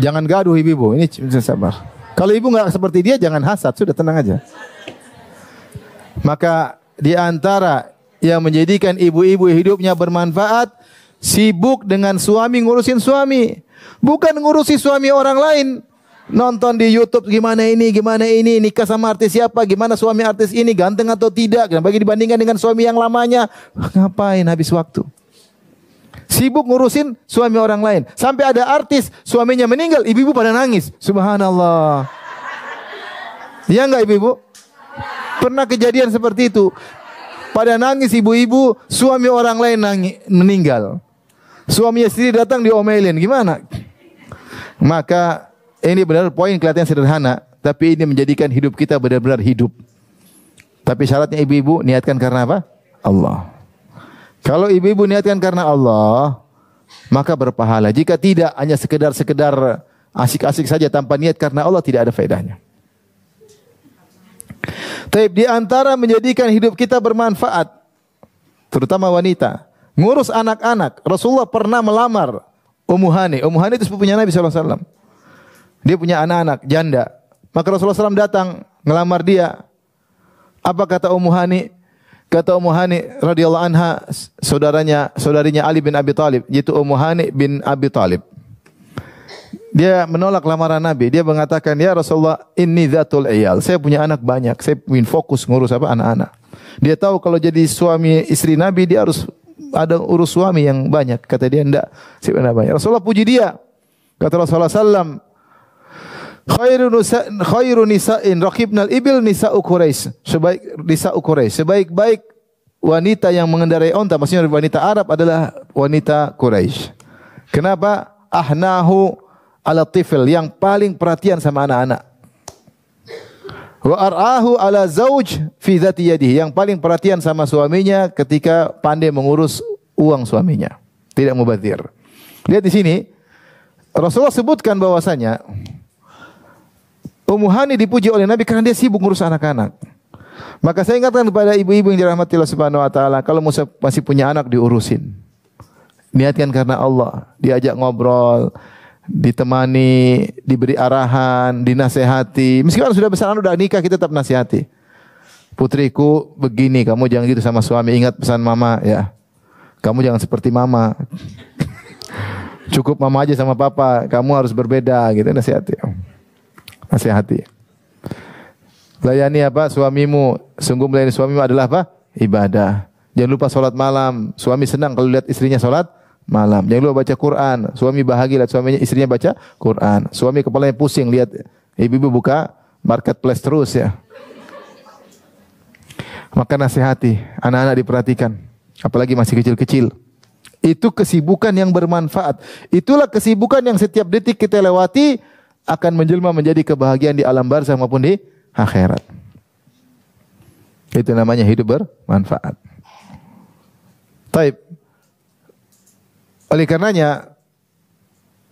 Jangan gaduh ibu-ibu, ini sabar. Kalau ibu nggak seperti dia, jangan hasad, sudah tenang aja. Maka di antara yang menjadikan ibu-ibu hidupnya bermanfaat, sibuk dengan suami, ngurusin suami. Bukan ngurusi suami orang lain. Nonton di YouTube gimana ini, nikah sama artis siapa, gimana suami artis ini, ganteng atau tidak, bagi dibandingkan dengan suami yang lamanya. Ngapain habis waktu? Sibuk ngurusin suami orang lain. Sampai ada artis suaminya meninggal, ibu-ibu pada nangis. Subhanallah. Ya enggak ibu-ibu? Pernah kejadian seperti itu. Pada nangis ibu-ibu, suami orang lain meninggal. Suaminya sendiri datang diomelin. Gimana? Maka ini benar poin kelihatan sederhana, tapi ini menjadikan hidup kita benar-benar hidup. Tapi syaratnya ibu-ibu niatkan karena apa? Allah. Kalau ibu-ibu niatkan karena Allah, maka berpahala. Jika tidak, hanya sekedar asik-asik saja tanpa niat karena Allah, tidak ada faedahnya. Tapi di antara menjadikan hidup kita bermanfaat, terutama wanita, ngurus anak-anak. Rasulullah pernah melamar Ummu Hani. Ummu Hani itu sepupunya Nabi SAW. Dia punya anak-anak janda. Maka Rasulullah SAW datang ngelamar dia. Apa kata Ummu Hani? Kata Ummu Hani radhiyallahu anha, saudarinya Ali bin Abi Thalib, yaitu Ummu Hani bin Abi Thalib. Dia menolak lamaran Nabi. Dia mengatakan, "Ya Rasulullah, inni dzatul iyal." Saya punya anak banyak. Saya ingin fokus ngurus anak-anak. Dia tahu kalau jadi suami istri Nabi, dia harus ada urus suami yang banyak. Kata dia, enggak. Saya banyak. Rasulullah puji dia. Kata Rasulullah sallam, khairu nisa'in raqibnal ibil nisa'u Quraisy. Sebaik-baik wanita yang mengendarai onta, maksudnya wanita Arab, adalah wanita Quraisy. Kenapa? Ahnahu ala tifl, yang paling perhatian sama anak-anak. Wa ar'ahu ala zauj fi dzati yadihi, yang paling perhatian sama suaminya ketika pandai mengurus uang suaminya. Tidak mubadzir. Lihat di sini, Rasulullah sebutkan bahwasanya Ummu Hani dipuji oleh Nabi karena dia sibuk ngurus anak-anak. Maka saya ingatkan kepada ibu-ibu yang dirahmati Allah Subhanahu wa taala, kalau masih punya anak diurusin. Niatkan karena Allah, diajak ngobrol, ditemani, diberi arahan, dinasehati. Meskipun sudah besar, sudah nikah, kita tetap nasihati. Putriku begini, kamu jangan gitu sama suami, ingat pesan mama ya. Kamu jangan seperti mama. Cukup mama aja sama papa, kamu harus berbeda gitu, nasihati. Nasihati. Layani apa? Suamimu. Sungguh melayani suamimu adalah apa? Ibadah. Jangan lupa sholat malam. Suami senang kalau lihat istrinya sholat malam. Jangan lupa baca Quran. Suami bahagia lihat suaminya, istrinya baca Quran. Suami kepalanya pusing lihat ibu-ibu buka marketplace terus ya. Maka nasihati. Anak-anak diperhatikan. Apalagi masih kecil-kecil. Itu kesibukan yang bermanfaat. Itulah kesibukan yang setiap detik kita lewati akan menjelma menjadi kebahagiaan di alam barzakh maupun di akhirat. Itu namanya hidup bermanfaat. Taib. Oleh karenanya,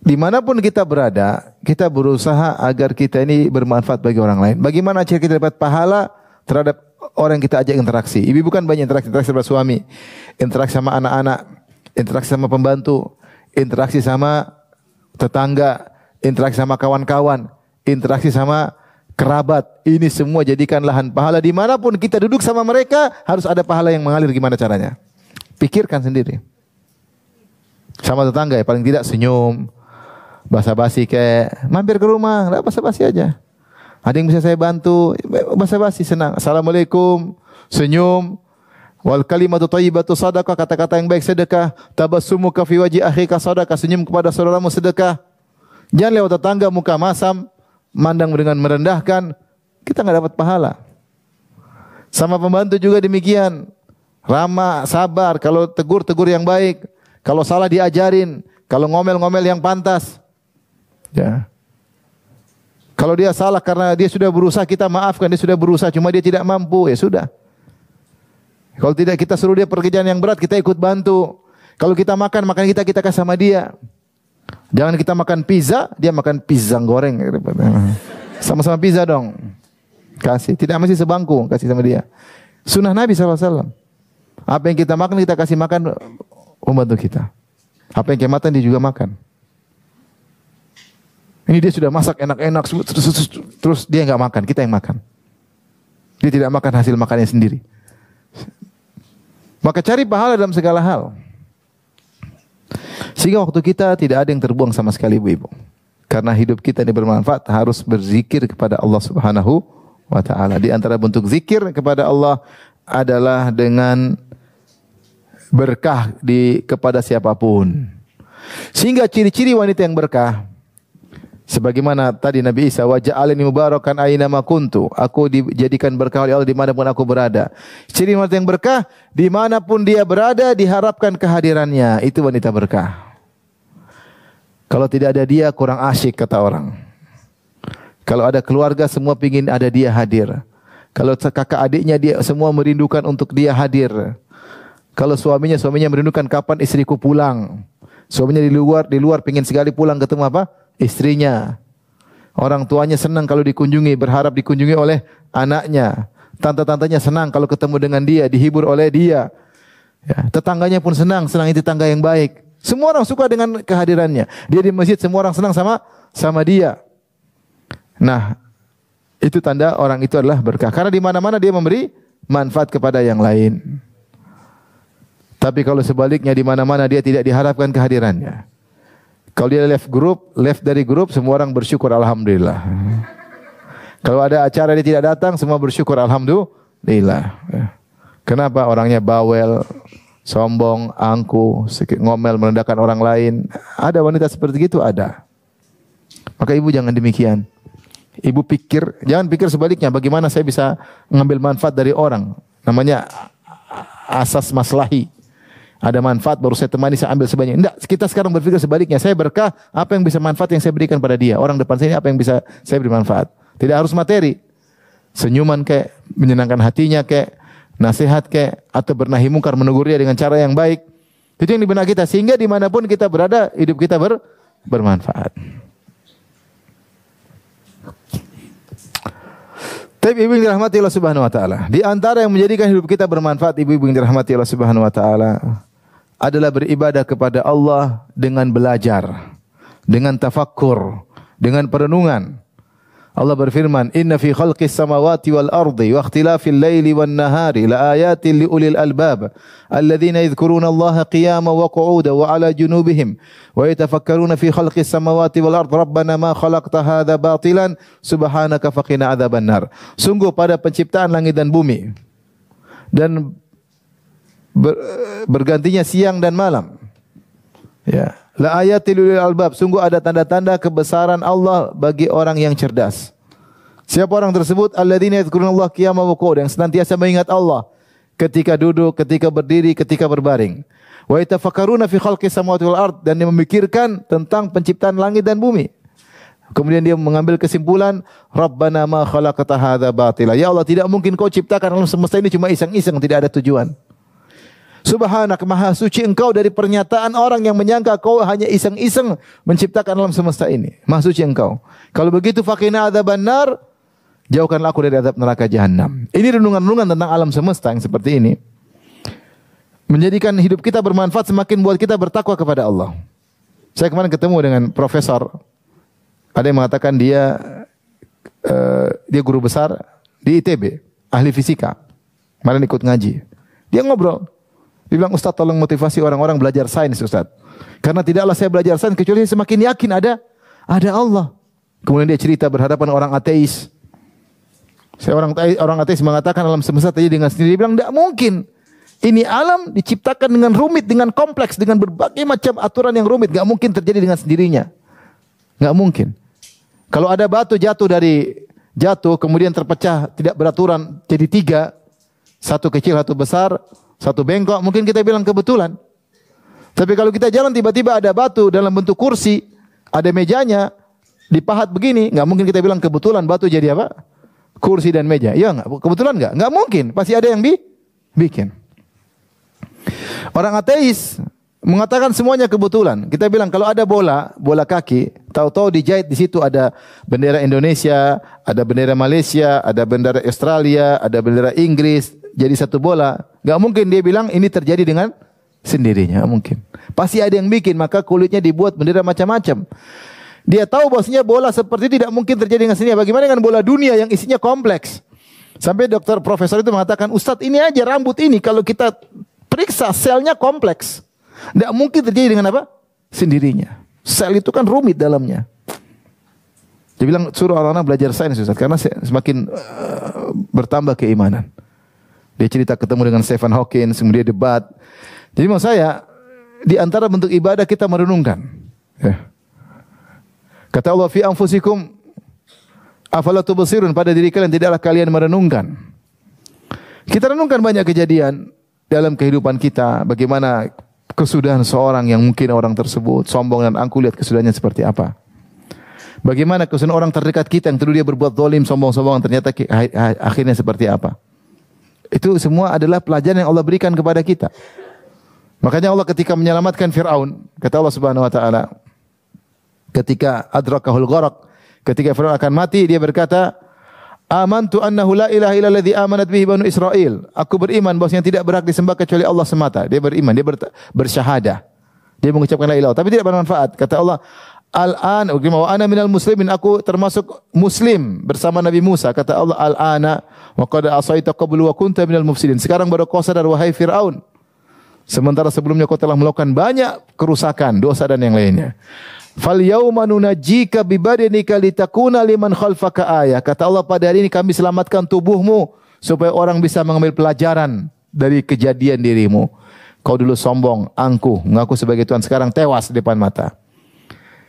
dimanapun kita berada, kita berusaha agar kita ini bermanfaat bagi orang lain. Bagaimana cara kita dapat pahala terhadap orang yang kita ajak interaksi? Ibu bukan banyak interaksi sama suami, interaksi sama anak-anak, interaksi sama pembantu, interaksi sama tetangga, interaksi sama kawan-kawan, interaksi sama kerabat. Ini semua jadikan lahan pahala. Dimanapun kita duduk sama mereka, harus ada pahala yang mengalir. Gimana caranya? Pikirkan sendiri. Sama tetangga ya, paling tidak senyum, basa-basi kayak mampir ke rumah, enggak basa-basi aja. Ada yang bisa saya bantu, basa-basi senang. Assalamualaikum, senyum. Wal kalimatu thayyibatu sadaqah, kata-kata yang baik sedekah. Tabassumuka fi wajhi akhika sadaqah, senyum kepada saudaramu sedekah. Jangan lewat tetangga muka masam, mandang dengan merendahkan, kita enggak dapat pahala. Sama pembantu juga demikian. Ramah, sabar, kalau tegur yang baik. Kalau salah diajarin, kalau ngomel yang pantas. Ya. Kalau dia salah karena dia sudah berusaha, kita maafkan, dia sudah berusaha cuma dia tidak mampu, ya sudah. Kalau tidak, kita suruh dia pekerjaan yang berat, kita ikut bantu. Kalau kita makan kita kasih sama dia. Jangan kita makan pizza, dia makan pisang goreng. Sama-sama pizza dong. Kasih, tidak mesti sebangku, kasih sama dia. Sunnah Nabi SAW. Apa yang kita makan, kita kasih makan pembantu kita. Apa yang kita makan, dia juga makan. Ini dia sudah masak enak-enak, terus dia nggak makan, kita yang makan. Dia tidak makan hasil makannya sendiri. Maka cari pahala dalam segala hal. Sehingga waktu kita tidak ada yang terbuang sama sekali, ibu-ibu. Karena hidup kita ini bermanfaat, harus berzikir kepada Allah Subhanahu wa ta'ala. Di antara bentuk zikir kepada Allah adalah dengan berkah kepada siapapun. Sehingga ciri-ciri wanita yang berkah, Sebagaimana tadi Nabi Isa, wa ja'alani mubarakan aina ma kuntu. Aku dijadikan berkah oleh Allah dimanapun aku berada. Ciri wanita yang berkah, dimanapun dia berada diharapkan kehadirannya. Itu wanita berkah. Kalau tidak ada dia kurang asyik kata orang. Kalau ada keluarga semua pingin ada dia hadir. Kalau kakak adiknya dia semua merindukan untuk dia hadir. Kalau suaminya merindukan kapan istriku pulang. Suaminya di luar pingin sekali pulang ketemu apa? Istrinya. Orang tuanya senang kalau dikunjungi, berharap dikunjungi oleh anaknya. Tante-tantenya senang kalau ketemu dengan dia, dihibur oleh dia. Ya, tetangganya pun senang itu tetangga yang baik. Semua orang suka dengan kehadirannya. Dia di masjid semua orang senang sama dia. Nah, itu tanda orang itu adalah berkah. Karena di mana-mana dia memberi manfaat kepada yang lain. Tapi kalau sebaliknya di mana-mana dia tidak diharapkan kehadirannya. Kalau dia left dari grup, semua orang bersyukur alhamdulillah. Kalau ada acara dia tidak datang, semua bersyukur alhamdulillah. Kenapa? Orangnya bawel, sombong, angku, ngomel, merendahkan orang lain. Ada wanita seperti itu? Ada. Maka ibu jangan demikian. Ibu jangan pikir sebaliknya, bagaimana saya bisa mengambil manfaat dari orang. Namanya asas maslahi. Ada manfaat baru saya temani, saya ambil sebanyak. Enggak, kita sekarang berpikir sebaliknya. Saya berkah, apa yang bisa manfaat yang saya berikan pada dia. Orang depan saya ini apa yang bisa saya beri manfaat. Tidak harus materi. Senyuman kayak, menyenangkan hatinya kayak, nasihat kayak, atau bernahi mungkar, menegur dia dengan cara yang baik. Itu yang di benak kita. Sehingga dimanapun kita berada, hidup kita bermanfaat. Tapi ibu yang dirahmati Allah Subhanahu wa taala, di antara yang menjadikan hidup kita bermanfaat, ibu-ibu yang dirahmati Allah Subhanahu wa taala, adalah beribadah kepada Allah dengan belajar, dengan tafakkur, dengan perenungan. Allah berfirman, "Inna fi khalqis samawati wal ardi wa ikhtilafil laili wan nahari la ayatin li ulil albab alladzina yadhkuruna Allaha qiyaman wa qu'udan wa 'ala junubihim wa yatafakkaruna fi khalqis samawati wal ardi rabbana ma khalaqta hadza batilan subhanaka faqina adzabannar." Sungguh pada penciptaan langit dan bumi dan bergantinya siang dan malam. Ya, la ayatil lil albab, sungguh ada tanda-tanda kebesaran Allah bagi orang yang cerdas. Siapa orang tersebut? Alladzina yadhkurunallaha qiyaman wa qu'udan, yang senantiasa mengingat Allah ketika duduk, ketika berdiri, ketika berbaring. Wa yatafakkaruna fi khalqis samawati wal ard, dan dia memikirkan tentang penciptaan langit dan bumi. Kemudian dia mengambil kesimpulan, Rabbana ma khalaqta hadza batila. Ya Allah, tidak mungkin kau ciptakan alam semesta ini cuma iseng-iseng, tidak ada tujuan. Subhanak, maha suci engkau dari pernyataan orang yang menyangka kau hanya iseng-iseng menciptakan alam semesta ini. Maha suci engkau. Kalau begitu faqina adzabannar, jauhkanlah aku dari azab neraka jahanam. Ini renungan-renungan tentang alam semesta yang seperti ini menjadikan hidup kita bermanfaat, semakin buat kita bertakwa kepada Allah. Saya kemarin ketemu dengan profesor. Ada yang mengatakan dia guru besar di ITB, ahli fisika. Kemarin ikut ngaji. Dia ngobrol. Dia bilang, Ustaz tolong motivasi orang-orang belajar sains Ustaz. Karena tidaklah saya belajar sains kecuali saya semakin yakin ada Allah. Kemudian dia cerita berhadapan orang ateis. Orang ateis mengatakan alam semesta terjadi dengan sendiri. Dia bilang, tidak mungkin. Ini alam diciptakan dengan rumit, dengan kompleks, dengan berbagai macam aturan yang rumit. Tidak mungkin terjadi dengan sendirinya. Tidak mungkin. Kalau ada batu jatuh, kemudian terpecah, tidak beraturan, jadi 3. Satu kecil, satu besar, satu bengkok, mungkin kita bilang kebetulan. Tapi kalau kita jalan tiba-tiba ada batu dalam bentuk kursi, ada mejanya, dipahat begini, nggak mungkin kita bilang kebetulan batu jadi apa? Kursi dan meja. Iya nggak? Kebetulan nggak? Nggak mungkin. Pasti ada yang bikin. Orang ateis mengatakan semuanya kebetulan. Kita bilang kalau ada bola kaki, tahu-tahu dijahit di situ ada bendera Indonesia, ada bendera Malaysia, ada bendera Australia, ada bendera Inggris, jadi satu bola. Gak mungkin dia bilang ini terjadi dengan sendirinya, gak mungkin. Pasti ada yang bikin, maka kulitnya dibuat bendera macam-macam. Dia tahu bahwasanya bola seperti itu tidak mungkin terjadi dengan sendirinya. Bagaimana dengan bola dunia yang isinya kompleks? Sampai profesor itu mengatakan, Ustadz ini aja rambut ini kalau kita periksa selnya kompleks. Tidak mungkin terjadi dengan apa? Sendirinya. Sel itu kan rumit dalamnya. Dia bilang suruh orang-orang belajar sains Ustaz, karena semakin bertambah keimanan. Dia cerita ketemu dengan Stephen Hawking, kemudian debat. Jadi maksud saya, di antara bentuk ibadah kita merenungkan. Ya. Kata Allah, fi anfusikum afala tubsirun, pada diri kalian tidaklah kalian merenungkan. Kita renungkan banyak kejadian dalam kehidupan kita, bagaimana kesudahan seorang yang mungkin orang tersebut sombong dan angkuh, lihat kesudahannya seperti apa. Bagaimana kesudahan orang terdekat kita yang dulu dia berbuat zalim, sombong-sombong, ternyata akhirnya seperti apa. Itu semua adalah pelajaran yang Allah berikan kepada kita. Makanya Allah ketika menyelamatkan Fir'aun, kata Allah Subhanahu wa taala, ketika adrakahul gharaq, ketika Fir'aun akan mati, dia berkata, "Amantu annahu la ilaha illa alladhi amanat bihi banu Israil." Aku beriman bahwasanya tidak berhak disembah kecuali Allah semata. Dia beriman, dia bersyahadah. Dia mengucapkan la ilaha, tapi tidak bermanfaat. Kata Allah, "Al-an wa ana minal muslimin." Aku termasuk muslim bersama Nabi Musa. Kata Allah, "Al-ana wa qad asaita qablu wa kunta minal mufsidin." Sekarang baru kau sadar wahai Firaun, sementara sebelumnya kau telah melakukan banyak kerusakan, dosa dan yang lainnya. Fal yauma nunajjika bi badanika litakuna liman khalfaka ayah. Kata Allah, pada hari ini kami selamatkan tubuhmu supaya orang bisa mengambil pelajaran dari kejadian dirimu. Kau dulu sombong, angkuh, mengaku sebagai Tuhan, sekarang tewas di depan mata.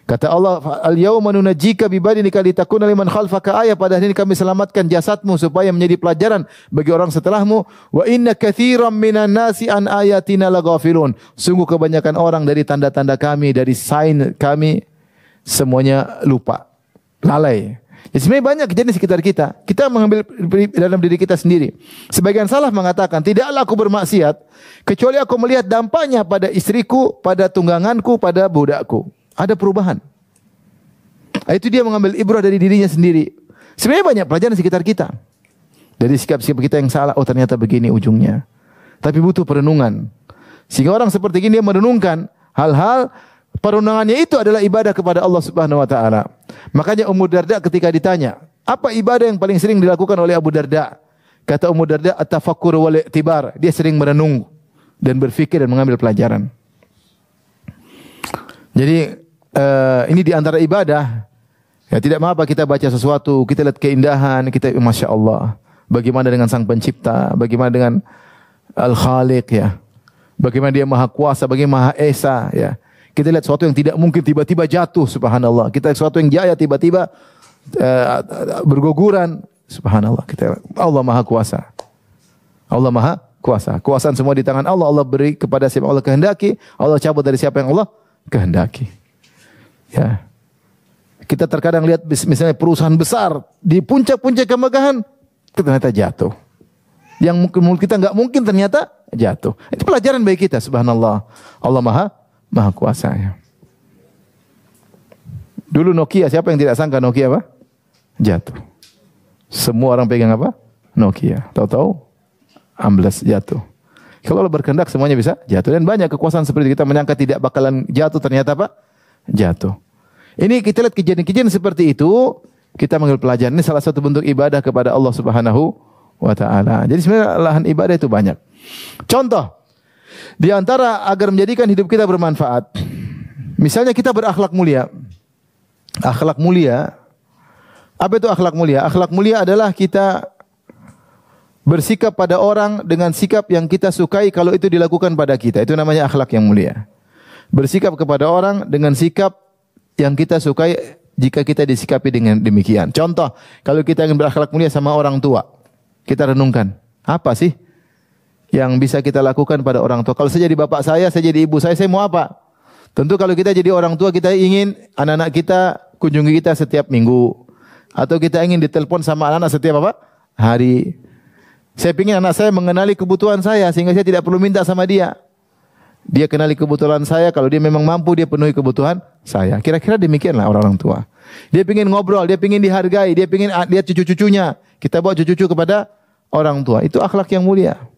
Kata Allah, al yauma nunajjika bi badanika litakuna liman khalfaka ayah. Pada hari ini kami selamatkan jasadmu supaya menjadi pelajaran bagi orang setelahmu. Wa inna katsiran minan nasi an ayatina laghafilun. Sungguh kebanyakan orang dari tanda-tanda kami, dari sign kami, semuanya lupa, lalai. Ya, sebenarnya banyak kejadian di sekitar kita. Kita mengambil dalam diri kita sendiri. Sebagian salah mengatakan, tidaklah aku bermaksiat kecuali aku melihat dampaknya pada istriku, pada tungganganku, pada budakku. Ada perubahan. Itu dia mengambil ibrah dari dirinya sendiri. Sebenarnya banyak pelajaran di sekitar kita. Dari sikap-sikap kita yang salah, oh ternyata begini ujungnya. Tapi butuh perenungan. Sehingga orang seperti ini dia merenungkan hal-hal, perenungannya itu adalah ibadah kepada Allah Subhanahu wa taala. Makanya Ummu Darda ketika ditanya, apa ibadah yang paling sering dilakukan oleh Abu Darda? Kata Ummu Darda, at-tafakkur wal i'tibar. Dia sering merenung dan berfikir dan mengambil pelajaran. Jadi ini di antara ibadah. Ya, tidak mengapa kita baca sesuatu, kita lihat keindahan, kita Masya Allah. Bagaimana dengan Sang Pencipta, bagaimana dengan Al-Khaliq, ya. Bagaimana dia Maha Kuasa, bagaimana Maha Esa, ya. Kita lihat sesuatu yang tidak mungkin tiba-tiba jatuh, subhanallah. Kita lihat sesuatu yang jaya tiba-tiba berguguran, subhanallah. Kita Allah Maha Kuasa. Allah Maha Kuasa. Kuasaan semua di tangan Allah. Allah beri kepada siapa Allah kehendaki, Allah cabut dari siapa yang Allah kehendaki. Ya. Kita terkadang lihat misalnya perusahaan besar di puncak-puncak kemegahan ternyata jatuh. Yang mungkin kita nggak mungkin ternyata jatuh. Itu pelajaran bagi kita, subhanallah. Allah Maha Kuasa. Ya. Dulu Nokia, siapa yang tidak sangka Nokia apa? Jatuh. Semua orang pegang apa? Nokia. Tahu-tahu ambles jatuh. Kalau Allah berkehendak semuanya bisa jatuh. Dan banyak kekuasaan seperti itu. Kita menyangka tidak bakalan jatuh, ternyata apa? Jatuh. Ini kita lihat kejadian-kejadian seperti itu, kita mengambil pelajaran. Ini salah satu bentuk ibadah kepada Allah Subhanahu wa taala. Jadi sebenarnya lahan ibadah itu banyak. Contoh, di antara agar menjadikan hidup kita bermanfaat, misalnya kita berakhlak mulia. Akhlak mulia, apa itu akhlak mulia? Akhlak mulia adalah kita bersikap pada orang dengan sikap yang kita sukai kalau itu dilakukan pada kita. Itu namanya akhlak yang mulia. Bersikap kepada orang dengan sikap yang kita sukai jika kita disikapi dengan demikian. Contoh, kalau kita ingin berakhlak mulia sama orang tua, kita renungkan, apa sih yang bisa kita lakukan pada orang tua? Kalau saya jadi bapak saya jadi ibu saya mau apa? Tentu kalau kita jadi orang tua, kita ingin anak-anak kita kunjungi kita setiap minggu. Atau kita ingin ditelepon sama anak-anak setiap apa? Hari. Saya ingin anak saya mengenali kebutuhan saya, sehingga saya tidak perlu minta sama dia. Dia kenali kebutuhan saya, kalau dia memang mampu, dia penuhi kebutuhan saya. Kira-kira demikianlah orang-orang tua. Dia ingin ngobrol, dia ingin dihargai, dia ingin lihat cucu-cucunya. Kita bawa cucu-cucu kepada orang tua. Itu akhlak yang mulia.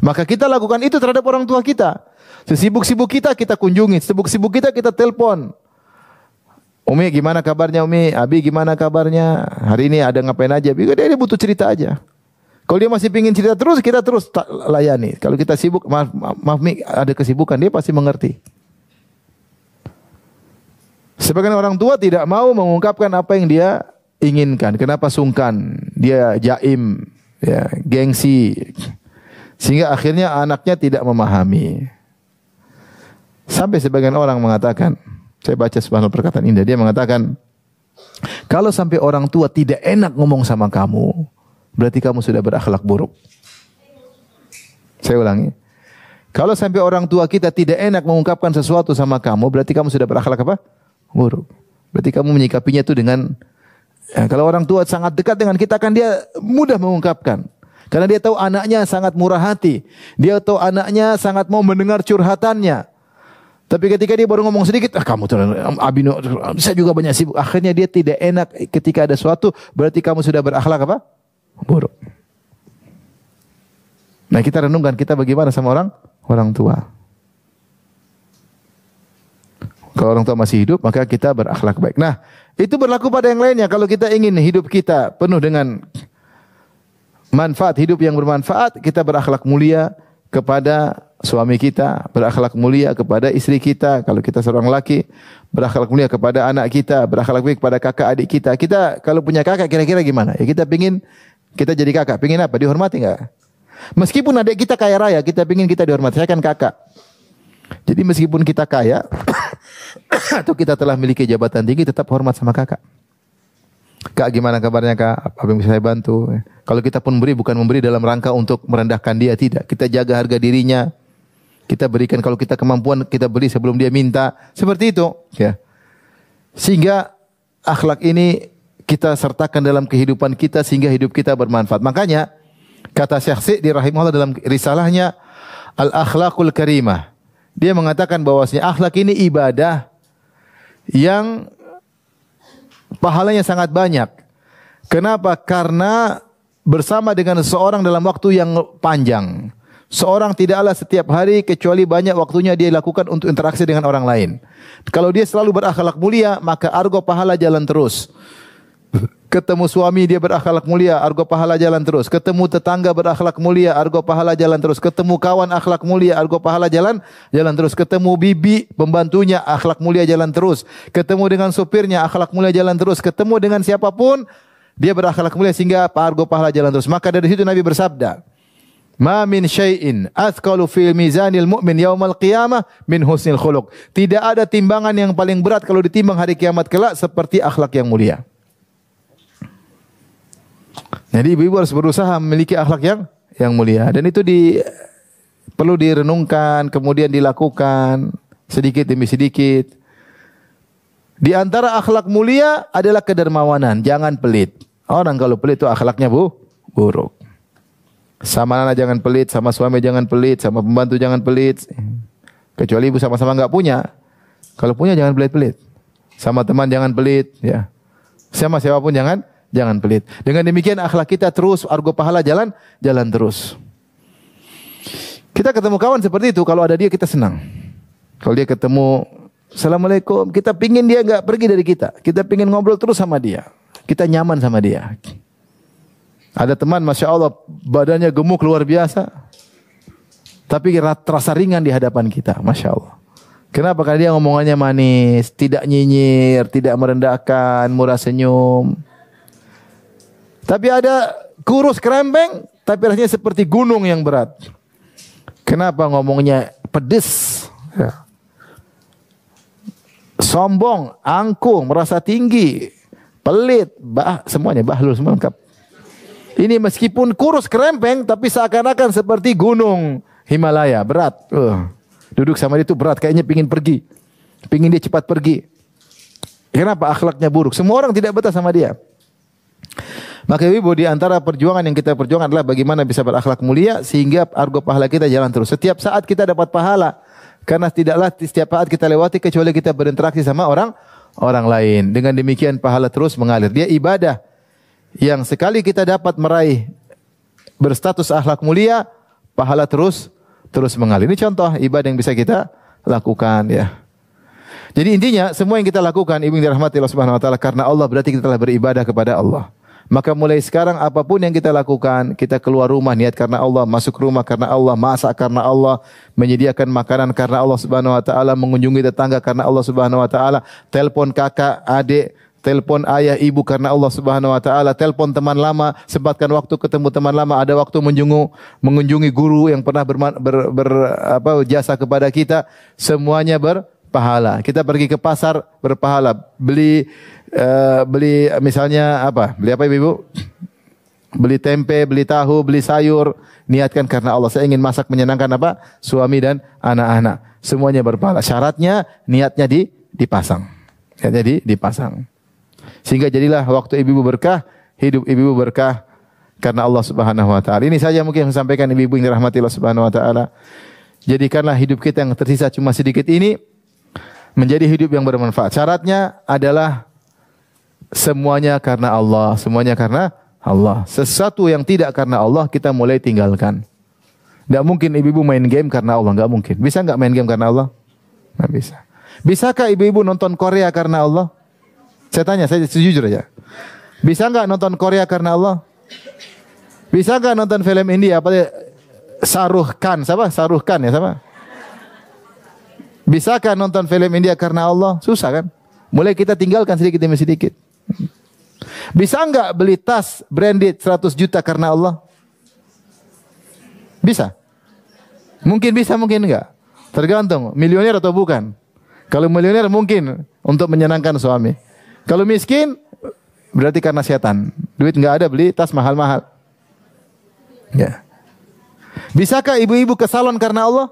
Maka kita lakukan itu terhadap orang tua kita. Sesibuk-sibuk kita, kita kunjungi. Sesibuk-sibuk kita, kita telepon. Umi gimana kabarnya Umi? Abi gimana kabarnya? Hari ini ada ngapain aja? Dia butuh cerita aja. Kalau dia masih pingin cerita terus, kita terus layani. Kalau kita sibuk, maaf Mi, ada kesibukan, dia pasti mengerti. Sebagian orang tua tidak mau mengungkapkan apa yang dia inginkan. Kenapa sungkan? Dia jaim, ya, gengsi. Sehingga akhirnya anaknya tidak memahami. Sampai sebagian orang mengatakan, Saya baca subhanallah perkataan indah. Dia mengatakan, kalau sampai orang tua tidak enak ngomong sama kamu, berarti kamu sudah berakhlak buruk. Saya ulangi. Kalau sampai orang tua kita tidak enak mengungkapkan sesuatu sama kamu, berarti kamu sudah berakhlak apa? Buruk. Berarti kamu menyikapinya itu dengan, kalau orang tua sangat dekat dengan kita, kan dia mudah mengungkapkan. Karena dia tahu anaknya sangat murah hati. Dia tahu anaknya sangat mau mendengar curhatannya. Tapi ketika dia baru ngomong sedikit, kamu tuh Abino, saya juga banyak sibuk. Akhirnya dia tidak enak ketika ada sesuatu, berarti kamu sudah berakhlak apa? Buruk. Nah, kita renungkan kita bagaimana sama orang tua. Kalau orang tua masih hidup, maka kita berakhlak baik. Nah, itu berlaku pada yang lainnya. Kalau kita ingin hidup kita penuh dengan manfaat, hidup yang bermanfaat, kita berakhlak mulia kepada suami kita, berakhlak mulia kepada istri kita. Kalau kita seorang laki, berakhlak mulia kepada anak kita, berakhlak mulia kepada kakak adik kita. Kita kalau punya kakak kira-kira gimana? Ya kita pingin kita jadi kakak. Pingin apa? Dihormati enggak? Meskipun adik kita kaya raya, kita pingin kita dihormati. Saya kan kakak. Jadi meskipun kita kaya atau kita telah memiliki jabatan tinggi, tetap hormat sama kakak. Kak, gimana kabarnya kak? Apa yang bisa saya bantu? Kalau kita pun beri, bukan memberi dalam rangka untuk merendahkan dia, tidak. Kita jaga harga dirinya. Kita berikan, kalau kita kemampuan, kita beri sebelum dia minta. Seperti itu. Ya. Sehingga akhlak ini kita sertakan dalam kehidupan kita, sehingga hidup kita bermanfaat. Makanya, kata Syekh Sa'di rahimahullah dalam risalahnya, Al-Akhlaqul Karimah. Dia mengatakan bahwasanya akhlak ini ibadah yang pahalanya sangat banyak. Kenapa? Karena bersama dengan seseorang dalam waktu yang panjang. Seorang tidaklah setiap hari kecuali banyak waktunya dia lakukan untuk interaksi dengan orang lain. Kalau dia selalu berakhlak mulia, maka argo pahala jalan terus. Ketemu suami dia berakhlak mulia, argo pahala jalan terus. Ketemu tetangga berakhlak mulia, argo pahala jalan terus. Ketemu kawan akhlak mulia, argo pahala jalan terus. Ketemu bibi pembantunya akhlak mulia jalan terus. Ketemu dengan supirnya akhlak mulia jalan terus. Ketemu dengan siapapun dia berakhlak mulia sehingga argo pahala jalan terus. Maka dari situ Nabi bersabda, "Ma min syai'in athqalu fil mizanil mu'min yaumal qiyamah min husnil khuluq." Tidak ada timbangan yang paling berat kalau ditimbang hari kiamat kelak seperti akhlak yang mulia. Jadi ibu-ibu harus berusaha memiliki akhlak yang mulia, dan itu perlu direnungkan, kemudian dilakukan sedikit demi sedikit. Di antara akhlak mulia adalah kedermawanan, jangan pelit. Orang kalau pelit itu akhlaknya buruk. Sama anak jangan pelit, sama suami jangan pelit, sama pembantu jangan pelit. Kecuali ibu sama-sama enggak punya. Kalau punya jangan pelit-pelit. Sama teman jangan pelit, ya. Sama siapapun jangan pelit. Dengan demikian akhlak kita terus, argo pahala jalan terus. Kita ketemu kawan seperti itu, kalau ada dia kita senang. Kalau dia ketemu, Assalamualaikum, kita pingin dia enggak pergi dari kita. Kita pingin ngobrol terus sama dia. Kita nyaman sama dia. Ada teman, Masya Allah, badannya gemuk luar biasa. Tapi terasa ringan di hadapan kita, Masya Allah. Kenapa? Karena dia ngomongannya manis, tidak nyinyir, tidak merendahkan, murah senyum. Tapi ada kurus kerempeng, tapi rasanya seperti gunung yang berat. Kenapa? Ngomongnya pedes, ya. Sombong, angkuh, merasa tinggi, pelit, semuanya bahlul, semua lengkap. Ini meskipun kurus kerempeng, tapi seakan-akan seperti gunung Himalaya, berat. Duduk sama dia itu berat, kayaknya pingin pergi. Pingin dia cepat pergi. Kenapa? Akhlaknya buruk. Semua orang tidak betah sama dia. Maka ibu, di antara perjuangan yang kita perjuangkan adalah bagaimana bisa berakhlak mulia sehingga argo pahala kita jalan terus. Setiap saat kita dapat pahala. Karena tidaklah setiap saat kita lewati kecuali kita berinteraksi sama orang lain. Dengan demikian pahala terus mengalir. Dia ibadah yang sekali kita dapat meraih berstatus akhlak mulia, pahala terus mengalir. Ini contoh ibadah yang bisa kita lakukan, ya. Jadi intinya semua yang kita lakukan, ibu yang dirahmati Allah Subhanahu wa taala, karena Allah, berarti kita telah beribadah kepada Allah. Maka mulai sekarang apapun yang kita lakukan, kita keluar rumah niat karena Allah, masuk rumah karena Allah, masak karena Allah, menyediakan makanan karena Allah Subhanahu wa taala, mengunjungi tetangga karena Allah Subhanahu wa taala, telepon kakak, adik, telepon ayah, ibu karena Allah Subhanahu wa taala, telepon teman lama, sempatkan waktu ketemu teman lama, ada waktu mengunjungi guru yang pernah jasa kepada kita, semuanya pahala. Kita pergi ke pasar berpahala. Beli misalnya apa? Beli apa Ibu? Beli tempe, beli tahu, beli sayur, niatkan karena Allah. Saya ingin masak menyenangkan apa? Suami dan anak-anak. Semuanya berpahala. Syaratnya niatnya dipasang. Niatnya dipasang. Sehingga jadilah waktu ibu-ibu berkah, hidup ibu-ibu berkah karena Allah Subhanahu wa taala. Ini saja mungkin yang saya sampaikan ibu-ibu yang dirahmati Allah Subhanahu wa taala. Jadikanlah hidup kita yang tersisa cuma sedikit ini menjadi hidup yang bermanfaat. Syaratnya adalah semuanya karena Allah, semuanya karena Allah. Sesuatu yang tidak karena Allah kita mulai tinggalkan. Tidak mungkin ibu-ibu main game karena Allah, enggak mungkin. Bisa enggak main game karena Allah? Enggak bisa. Bisakah ibu-ibu nonton Korea karena Allah? Saya tanya, saya jujur aja. Bisa enggak nonton Korea karena Allah? Bisa enggak nonton film India? Apa Shahrukh Khan, siapa? Shahrukh Khan ya, siapa? Bisakah nonton film India karena Allah? Susah kan? Mulai kita tinggalkan sedikit demi sedikit. Bisa enggak beli tas branded 100 juta karena Allah? Bisa? Mungkin bisa, mungkin enggak. Tergantung, miliuner atau bukan. Kalau miliuner mungkin untuk menyenangkan suami. Kalau miskin, berarti karena setan. Duit enggak ada, beli tas mahal-mahal. Ya. Bisakah ibu-ibu ke salon karena Allah?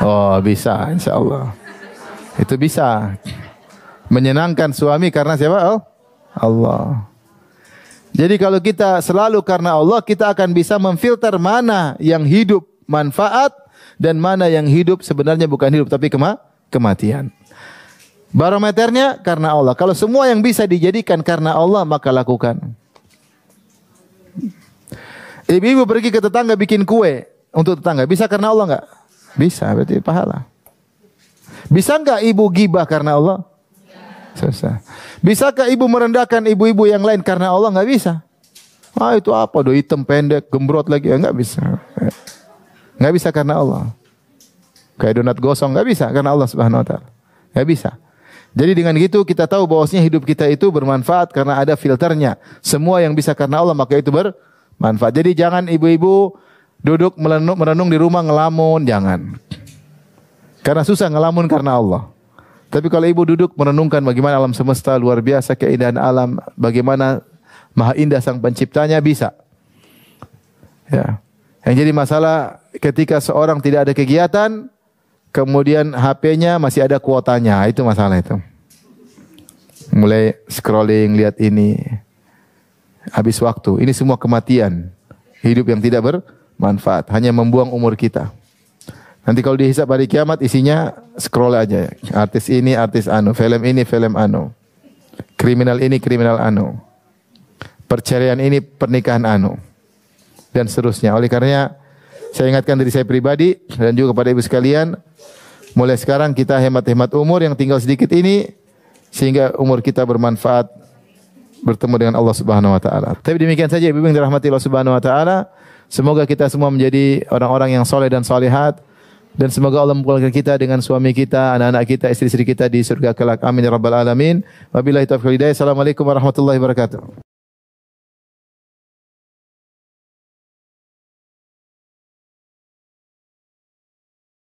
Oh, bisa, insya Allah. Itu bisa. Menyenangkan suami karena siapa? Oh, Allah. Jadi kalau kita selalu karena Allah, kita akan bisa memfilter mana yang hidup manfaat dan mana yang hidup sebenarnya bukan hidup tapi kematian. Barometernya karena Allah. Kalau semua yang bisa dijadikan karena Allah, maka lakukan. Ibu-ibu pergi ke tetangga bikin kue untuk tetangga. Bisa karena Allah enggak? Bisa, berarti pahala. Bisa enggak ibu gibah karena Allah? Susah. Bisakah ibu merendahkan ibu-ibu yang lain karena Allah? Enggak bisa. Ah itu apa? Do hitam pendek, gembrot lagi. Enggak bisa. Enggak bisa karena Allah. Kayak donat gosong enggak bisa karena Allah Subhanahu wa taala. Enggak bisa. Jadi dengan gitu kita tahu bahwasanya hidup kita itu bermanfaat karena ada filternya. Semua yang bisa karena Allah maka itu bermanfaat. Jadi jangan ibu-ibu duduk merenung di rumah ngelamun, jangan. Karena susah ngelamun karena Allah. Tapi kalau ibu duduk merenungkan bagaimana alam semesta luar biasa, keindahan alam, bagaimana maha indah sang penciptanya, bisa. Ya. Yang jadi masalah ketika seorang tidak ada kegiatan, kemudian HP-nya masih ada kuotanya, itu masalah itu. Mulai scrolling, lihat ini, habis waktu. Ini semua kematian. Hidup yang tidak bermanfaat, hanya membuang umur kita. Nanti kalau dihisab hari kiamat isinya scroll aja. Artis ini, artis anu, film ini, film anu. Kriminal ini, kriminal anu. Perceraian ini, pernikahan anu. Dan seterusnya. Oleh karenanya saya ingatkan diri saya pribadi dan juga kepada ibu sekalian, mulai sekarang kita hemat-hemat umur yang tinggal sedikit ini sehingga umur kita bermanfaat bertemu dengan Allah Subhanahu wa taala. Tapi demikian saja ibu yang dirahmati Allah Subhanahu wa taala. Semoga kita semua menjadi orang-orang yang soleh dan solehat. Dan semoga Allah mempertemukan kita dengan suami kita, anak-anak kita, istri-istri kita di surga kelak. Amin ya rabbal alamin. Wabillahi taufiq wal hidayah. Assalamualaikum warahmatullahi wabarakatuh.